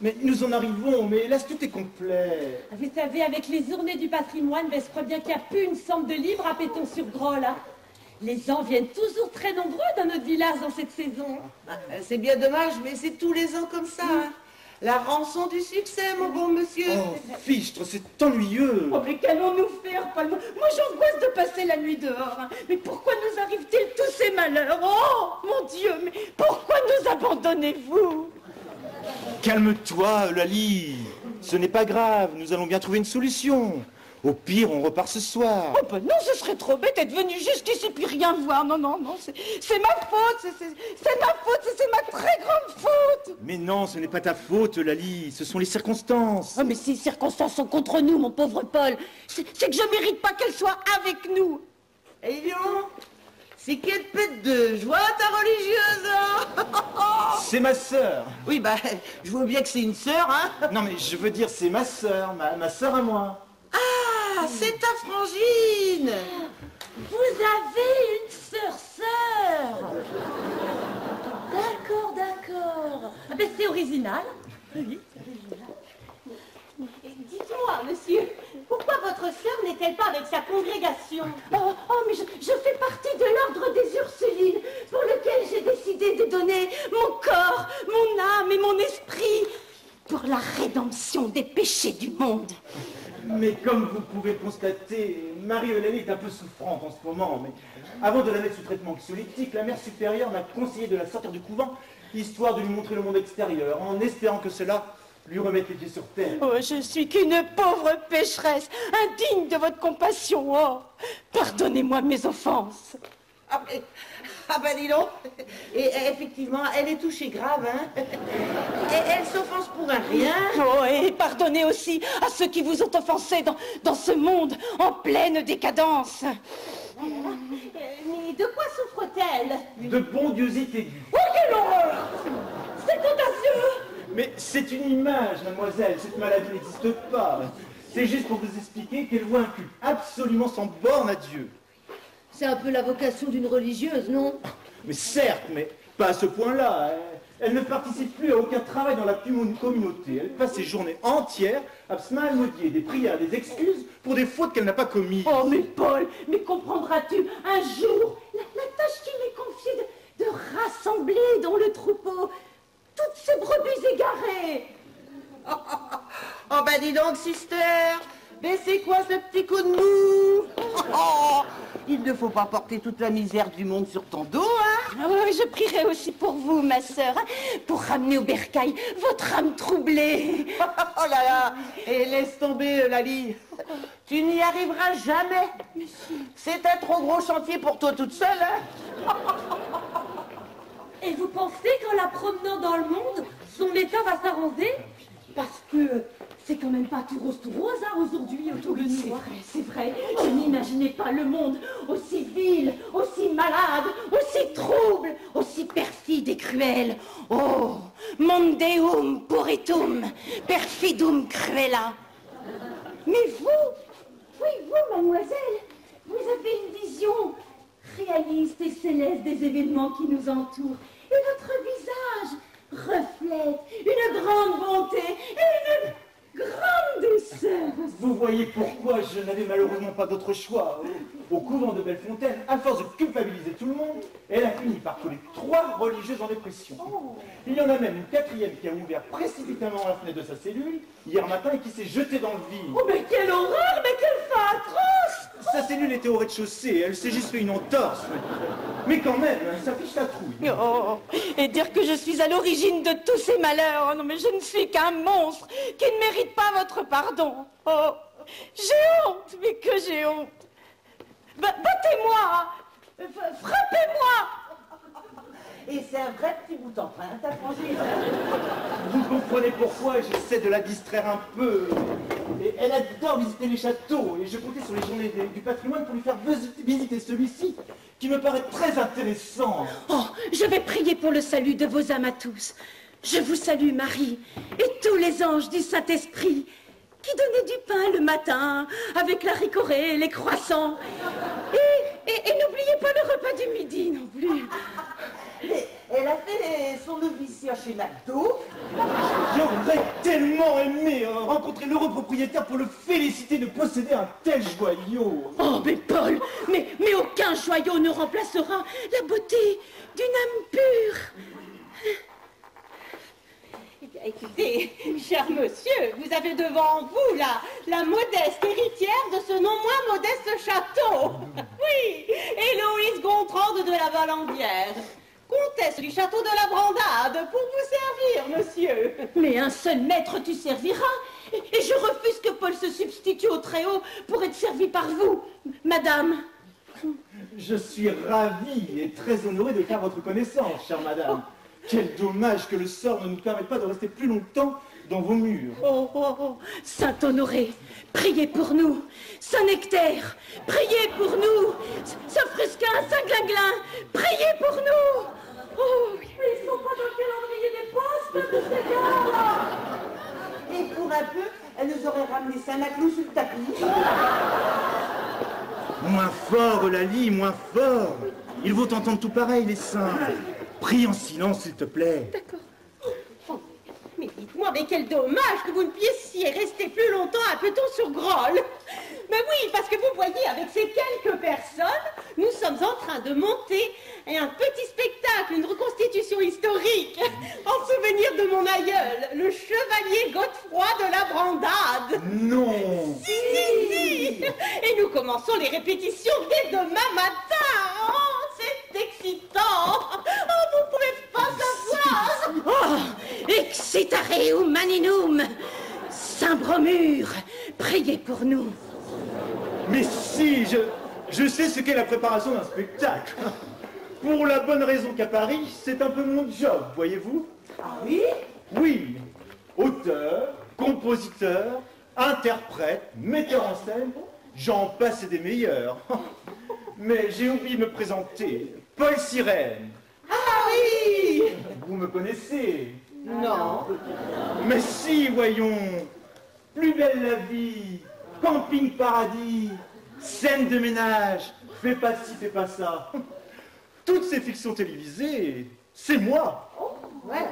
Mais nous en arrivons, mais hélas, tout est complet. Vous savez, avec les journées du patrimoine, je crois bien qu'il n'y a plus une somme de livres à Péton-sur-Grolle. Hein. Les gens viennent toujours très nombreux dans notre village dans cette saison. C'est bien dommage, mais c'est tous les ans comme ça. Hein. La rançon du succès, mon bon monsieur. Oh, fichtre, c'est ennuyeux. Oh, mais qu'allons-nous faire, Paul? Moi, j'angoisse de passer la nuit dehors. Hein. Mais pourquoi nous arrive-t-il tous ces malheurs? Oh, mon Dieu, mais pourquoi nous abandonnez-vous? Calme-toi, Eulalie. Ce n'est pas grave, nous allons bien trouver une solution. Au pire, on repart ce soir. Oh ben non, ce serait trop bête d'être venu jusqu'ici puis rien voir. Non, c'est ma faute, c'est ma faute, c'est ma très grande faute. Mais non, ce n'est pas ta faute, Eulalie, ce sont les circonstances. Oh mais si les circonstances sont contre nous, mon pauvre Paul, c'est que je mérite pas qu'elle soit avec nous. Eh bien, c'est quelle pète de joie ta religieuse, hein. C'est ma sœur. Oui, bah, je vois bien que c'est une sœur, hein. Non, mais je veux dire, c'est ma sœur, ma sœur à moi. Ah, c'est ta frangine. Vous avez une sœur. D'accord. Ah ben c'est original. Oui, c'est original. Dites-moi, monsieur, pourquoi votre sœur n'est-elle pas avec sa congrégation? Oh, mais je fais partie de l'ordre des Ursulines, pour lequel j'ai décidé de donner mon corps, mon âme et mon esprit rédemption des péchés du monde. Mais comme vous pouvez le constater, Marie-Eulalie est un peu souffrante en ce moment. Mais avant de la mettre sous traitement anxiolytique, la mère supérieure m'a conseillé de la sortir du couvent, histoire de lui montrer le monde extérieur, en espérant que cela lui remette les pieds sur terre. Oh, je suis qu'une pauvre pécheresse, indigne de votre compassion. Oh, pardonnez-moi mes offenses. Ah ben dis donc, et effectivement, elle est touchée grave, hein. Et elle s'offense pour un rien. Oh, et pardonnez aussi à ceux qui vous ont offensé dans ce monde en pleine décadence. Mais de quoi souffre-t-elle? De bondiosité aiguë. Oh, quelle horreur! C'est audacieux! Mais c'est une image, mademoiselle, cette maladie n'existe pas. C'est juste pour vous expliquer qu'elle voit un culte absolument sans borne à Dieu. C'est un peu la vocation d'une religieuse, non? Mais certes, mais pas à ce point-là. Elle ne participe plus à aucun travail dans la communauté. Elle passe ses journées entières à psalmodier des prières, des excuses pour des fautes qu'elle n'a pas commises. Oh, mais Paul, mais comprendras-tu un jour la tâche qui m'est confiée de rassembler dans le troupeau toutes ces brebis égarées? Oh ben dis donc, sister, mais c'est quoi ce petit coup de mou? Oh, il ne faut pas porter toute la misère du monde sur ton dos, hein? Ah oui, je prierai aussi pour vous, ma sœur, hein, pour ramener au bercail votre âme troublée. Oh là là, et laisse tomber, Lali. Tu n'y arriveras jamais. C'est un trop gros chantier pour toi toute seule, hein? Et vous pensez qu'en la promenant dans le monde, son état va s'arranger? Parce que c'est quand même pas tout rose hein, aujourd'hui autour de nous. C'est vrai, je n'imaginais pas le monde aussi vil, aussi malade, aussi trouble, aussi perfide et cruel. Oh, mondeum puritum, perfidum cruella. Mais vous, oui, vous, mademoiselle, vous avez une vision réaliste et céleste des événements qui nous entourent. Et votre visage reflète une grande bonté et une grande douceur. Vous voyez pourquoi je n'avais malheureusement pas d'autre choix. Au couvent de Bellefontaine, à force de culpabiliser tout le monde, elle a fini par coller 3 religieuses en dépression. Il y en a même une 4e qui a ouvert précipitamment la fenêtre de sa cellule hier matin et qui s'est jetée dans le vide. Oh mais quelle horreur, mais quelle fin atroce! Sa cellule était au rez-de-chaussée, elle s'est juste fait une entorse. Mais quand même, ça fiche la trouille. Oh, et dire que je suis à l'origine de tous ces malheurs. Oh non, mais je ne suis qu'un monstre qui ne mérite pas votre pardon. Oh, j'ai honte, mais que j'ai honte. Battez-moi, frappez-moi. Et c'est un vrai petit bout en train, ta frangine. Vous comprenez pourquoi j'essaie de la distraire un peu. Et elle adore visiter les châteaux. Et je comptais sur les journées du patrimoine pour lui faire visiter celui-ci, qui me paraît très intéressant. Oh, je vais prier pour le salut de vos âmes à tous. Je vous salue, Marie, et tous les anges du Saint-Esprit, qui donnaient du pain le matin, avec la ricorée et les croissants. Et n'oubliez pas le repas du midi non plus. Elle a fait son noviciat chez McDo. J'aurais tellement aimé rencontrer l'heureux propriétaire pour le féliciter de posséder un tel joyau. Oh, mais Paul, mais aucun joyau ne remplacera la beauté d'une âme pure. Eh bien, écoutez, cher monsieur, vous avez devant vous la modeste héritière de ce non moins modeste château. Oui, Héloïse Gontran de la Valandière, comtesse du château de la Brandade, pour vous servir, monsieur. Mais un seul maître tu serviras, et je refuse que Paul se substitue au Très-Haut pour être servi par vous, madame. Je suis ravi et très honoré de faire votre connaissance, chère madame. Quel dommage que le sort ne nous permette pas de rester plus longtemps dans vos murs. Oh, Saint-Honoré, priez pour nous. Saint-Nectaire, priez pour nous. Saint-Frusquin, Saint-Glinglin, priez pour nous. Oh, Mais ils sont pas dans le calendrier des postes, de ces gars-là. Et pour un peu, elle nous aurait ramené Saint-Maclou sur le tapis. Moins fort, Eulalie, moins fort. Ils vont entendre tout pareil, les saints. Prie en silence, s'il te plaît. D'accord. Oh, mais dites-moi, mais quel dommage que vous ne puissiez rester plus longtemps à Peton-sur-Grolle. Mais oui, parce que vous voyez, avec ces quelques personnes, nous sommes en train de monter un petit spectacle, une reconstitution historique. Oh, En souvenir de mon aïeul, le chevalier Godefroy de la Brandade. Non. Si. Et nous commençons les répétitions dès demain matin. Oh, c'est excitant. Oh, vous pouvez pas savoir. Oh, excitare humaninum. Saint Bromure, priez pour nous. Mais si, je sais ce qu'est la préparation d'un spectacle. Pour la bonne raison qu'à Paris, c'est un peu mon job, voyez-vous. Ah oui? Oui, auteur, compositeur, interprète, metteur en scène, j'en passe et des meilleurs. Mais j'ai oublié de me présenter. Paul Sirène. Ah oui. Vous me connaissez? Non. Mais si, voyons. Plus belle la vie, camping paradis, scène de ménage, fais pas ci, fais pas ça. Toutes ces fictions télévisées, c'est moi. Ouais,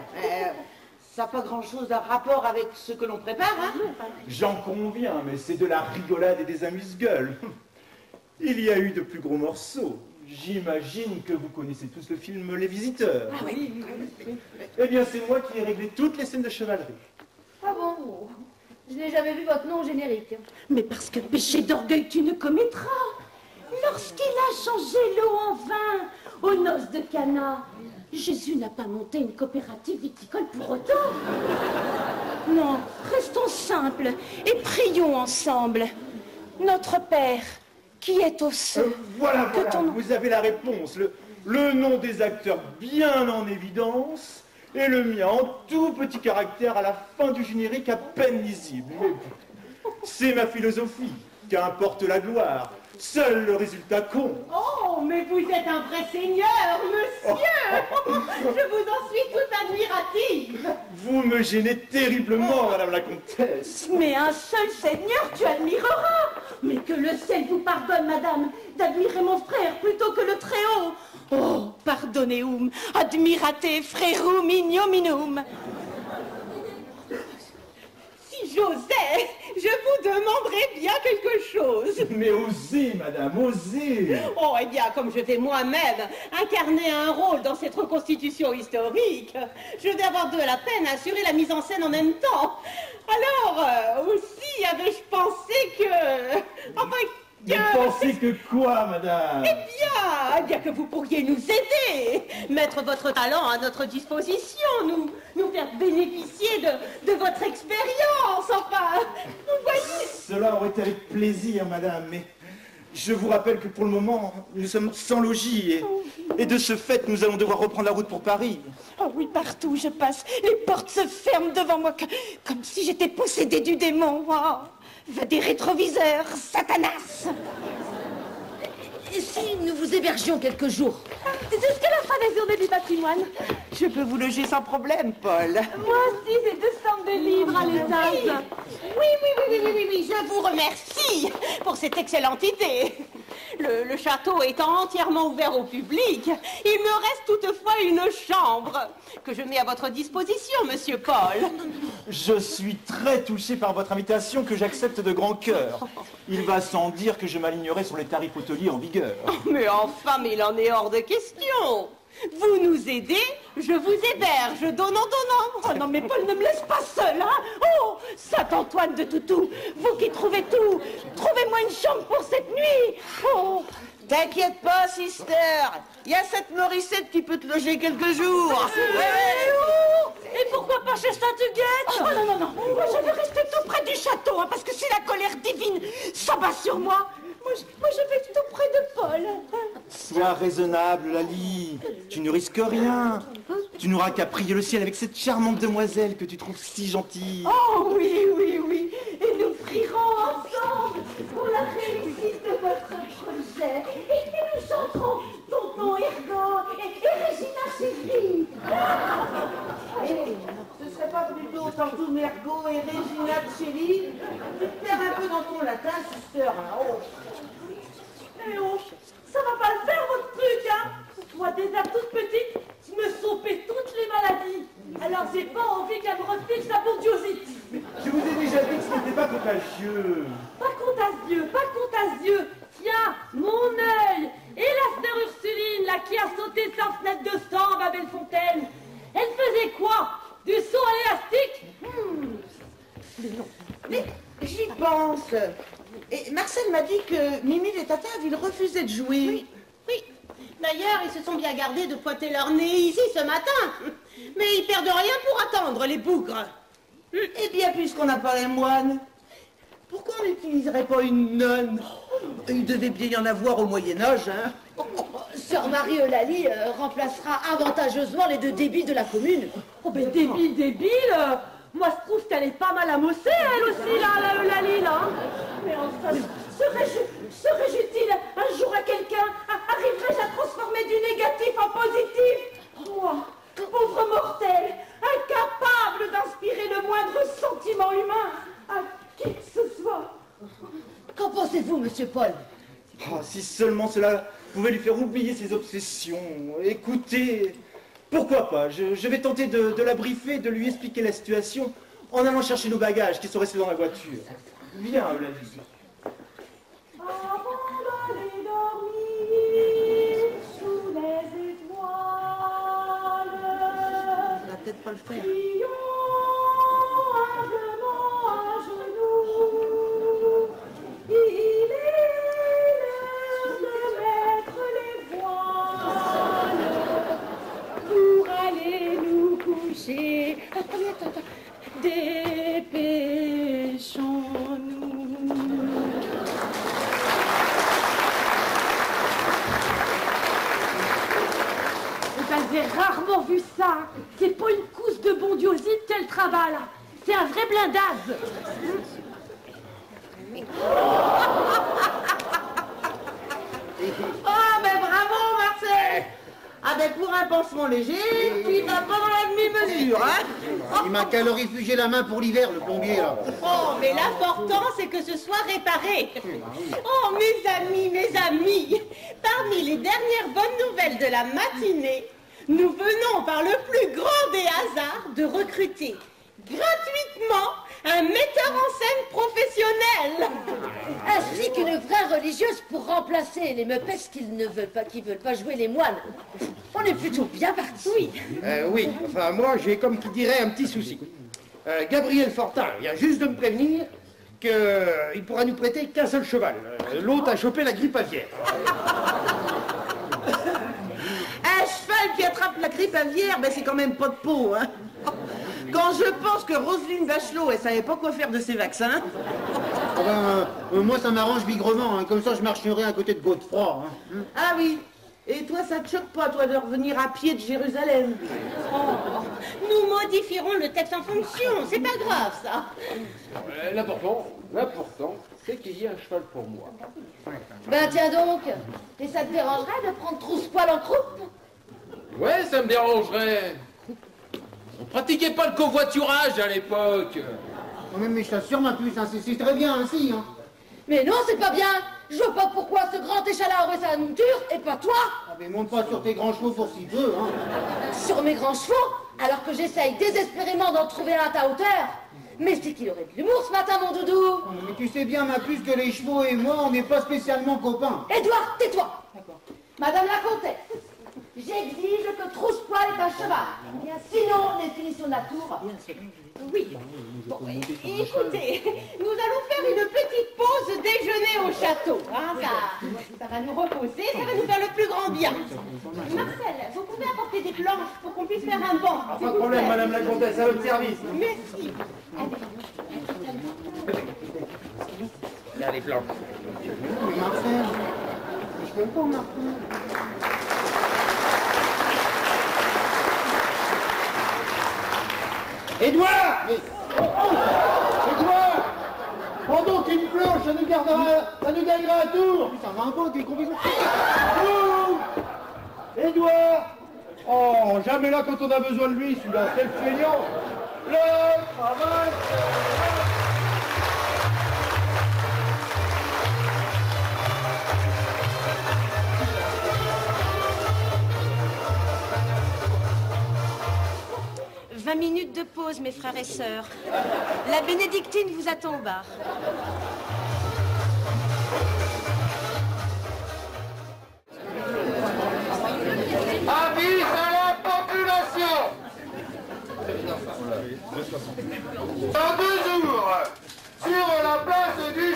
ça n'a pas grand-chose à rapport avec ce que l'on prépare, hein? J'en conviens, mais c'est de la rigolade et des amuse-gueules. Il y a eu de plus gros morceaux. J'imagine que vous connaissez tous le film Les Visiteurs. Ah oui. Eh bien, c'est moi qui ai réglé toutes les scènes de chevalerie. Ah bon? Je n'ai jamais vu votre nom au générique. Mais parce que péché d'orgueil tu ne commettras. Lorsqu'il a changé l'eau en vin aux noces de Cana, Jésus n'a pas monté une coopérative viticole pour autant. Non, restons simples et prions ensemble. Notre Père, qui est aux cieux. Voilà, vous avez la réponse. Le nom des acteurs bien en évidence et le mien en tout petit caractère à la fin du générique à peine lisible. C'est ma philosophie. Qu'importe la gloire, seul le résultat compte. Oh, mais vous êtes un vrai seigneur, monsieur. Je vous en suis toute admirative. Vous me gênez terriblement, madame la comtesse. Mais un seul Seigneur tu admireras. Mais que le ciel vous pardonne, madame, d'admirer mon frère plutôt que le Très-Haut. Oh, pardonneum, admirate frerum ignominum. Si j'osais, je vous demanderais bien quelque chose. Mais osez, madame, osez. Oh, eh bien, comme je vais moi-même incarner un rôle dans cette reconstitution historique, je vais avoir de la peine à assurer la mise en scène en même temps. Alors, aussi avais-je pensé que... Enfin, Vous pensez que quoi, madame? Eh bien que vous pourriez nous aider, mettre votre talent à notre disposition, nous faire bénéficier de votre expérience, enfin, vous voyez. Cela aurait été avec plaisir, madame, mais je vous rappelle que pour le moment, nous sommes sans logis et de ce fait, nous allons devoir reprendre la route pour Paris. Oh oui, partout où je passe, les portes se ferment devant moi comme si j'étais possédée du démon. Oh, va des rétroviseurs, Satanas. Et si nous vous hébergions quelques jours? Jusqu'à la fin des journées du patrimoine. Je peux vous loger sans problème, Paul. Moi aussi, j'ai 200 livres à l'étage. Oui, je vous remercie pour cette excellente idée. Le château étant entièrement ouvert au public, il me reste toutefois une chambre que je mets à votre disposition, monsieur Paul. Je suis très touché par votre invitation que j'accepte de grand cœur. Il va sans dire que je m'alignerai sur les tarifs hôteliers en vigueur. Mais enfin, mais il en est hors de question. Vous nous aidez, je vous héberge, donnant. Oh non, mais Paul, ne me laisse pas seule, hein. Oh, Saint-Antoine de Toutou, vous qui trouvez tout, trouvez-moi une chambre pour cette nuit. Oh. T'inquiète pas, sister. Il y a cette Morissette qui peut te loger quelques jours. Et pourquoi pas chez Saint-Huguette? Oh non. Moi, je vais rester tout près du château, hein, parce que si la colère divine s'abat sur moi, moi, je vais tout près de Paul. Sois raisonnable, Lali. Tu ne risques rien. Tu n'auras qu'à prier le ciel avec cette charmante demoiselle que tu trouves si gentille. Oh oui. Et nous prierons ensemble pour la réussite de votre projet. Et nous chanterons Tonton Ergo et Régina Chérie. Ce serait pas plutôt Tantôt Mergo et Régina Chélie? Tu te perds un peu dans ton latin, sister. Eh oh, ça va pas le faire votre truc, hein? Moi déjà toute petite, je me saupais toutes les maladies. Alors j'ai pas envie qu'elle me refile sa bondiosité. Je vous ai déjà dit que ce n'était pas contagieux. Pas contagieux. Tiens, mon œil et la sœur Ursuline, là, qui a sauté sa fenêtre de sang à Bellefontaine. Elle faisait quoi? vacances. Et Marcel m'a dit que Mimi et Tata, ils refusaient de jouer. Oui, oui. D'ailleurs, ils se sont bien gardés de pointer leur nez ici ce matin. Mais ils perdent rien pour attendre, les bougres. Eh bien, puisqu'on n'a pas les moines, pourquoi on n'utiliserait pas une nonne? Il devait bien y en avoir au Moyen-Âge, hein. Sœur Marie-Eulalie remplacera avantageusement les deux débiles de la commune. Oh, ben débile moi, je trouve qu'elle est pas mal amossée, elle aussi, là, la Eulalie, là. Mais enfin, serais-je utile un jour à quelqu'un? Arriverais-je à transformer du négatif en positif? Moi, pauvre mortel, incapable d'inspirer le moindre sentiment humain à qui que ce soit. Qu'en pensez-vous, monsieur Paul? Oh, si seulement cela pouvait lui faire oublier ses obsessions. Écoutez, pourquoi pas? Je vais tenter de la briefer, de lui expliquer la situation en allant chercher nos bagages qui sont restés dans la voiture. Viens, Eulalie. Avant d'aller dormir sous les étoiles, On va peut-être pas le faire. prions humblement à genoux. Il est l'heure de mettre les voiles pour aller nous coucher. Attends. Dépêchons-nous. J'ai rarement vu ça. C'est pas une couche de bondiosite qu'elle travaille. C'est un vrai blindage. Ah, ben bravo, Marcel. Ah, ben pour un pansement léger, tu vas pas dans la demi-mesure, hein. Il m'a qu'à le réfugier la main pour l'hiver, le plombier, là. Oh, mais l'important, c'est que ce soit réparé. Oh, mes amis, parmi les dernières bonnes nouvelles de la matinée, nous venons par le plus grand des hasards de recruter gratuitement un metteur en scène professionnel. Ainsi qu'une vraie religieuse pour remplacer les meupesses qui veulent pas jouer les moines. On est plutôt bien parti. Oui. Oui, enfin moi j'ai comme qui dirait un petit souci. Gabriel Fortin vient juste de me prévenir qu'il pourra nous prêter qu'un seul cheval. L'autre a chopé la grippe aviaire. Un cheval qui attrape la grippe aviaire, ben c'est quand même pas de peau, hein. Quand je pense que Roselyne Bachelot, elle savait pas quoi faire de ses vaccins. Ah ben, moi, ça m'arrange bigrement, hein. Comme ça, je marcherai à côté de Godefroy. Hein. Ah oui. Et toi, ça te choque pas, toi, de revenir à pied de Jérusalem? Oh, nous modifierons le texte en fonction, c'est pas grave ça. L'important, c'est qu'il y ait un cheval pour moi. Ben tiens donc. Et ça te dérangerait de prendre Trousse-Poil en croupe? Ouais, ça me dérangerait. On pratiquait pas le covoiturage à l'époque. Quand même, mais je t'assure, ma puce, hein, c'est très bien ainsi. Hein. Mais non, c'est pas bien. Je vois pas pourquoi ce grand échalas aurait sa monture et pas toi. Ah, mais monte pas sur tes grands chevaux pour si peu. Hein. Sur mes grands chevaux, alors que j'essaye désespérément d'en trouver un à ta hauteur. Mais c'est qu'il aurait de l'humour ce matin, mon doudou. Mais tu sais bien, ma puce, que les chevaux et moi, on n'est pas spécialement copains. Édouard, tais-toi. D'accord. Madame la comtesse, j'exige que Trousse-Poil est un cheval. Bien, sinon, les finitions de la tour. Oui. Bon, écoutez, nous allons faire une petite pause déjeuner au château. Hein, ça va nous reposer, ça va nous faire le plus grand bien. Marcel, vous pouvez apporter des planches pour qu'on puisse faire un banc. Pas de problème, madame la comtesse, à votre service. Merci. Il y a les planches. Mais Marcel, je peux pas, Marcel. Édouard! Édouard! Prends donc une planche, ça nous gagnera un tour! Ça va un peu, t'es complètement... Édouard! Oh, jamais là quand on a besoin de lui, celui-là, quel feignant! Le travail! 20 minutes de pause, mes frères et sœurs. La bénédictine vous attend au bar. Avis à la population. Dans 2 jours, sur la place du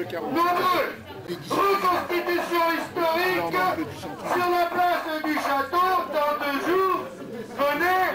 Nombreux. Reconstitution historique sur la place du château dans 2 jours. Venez.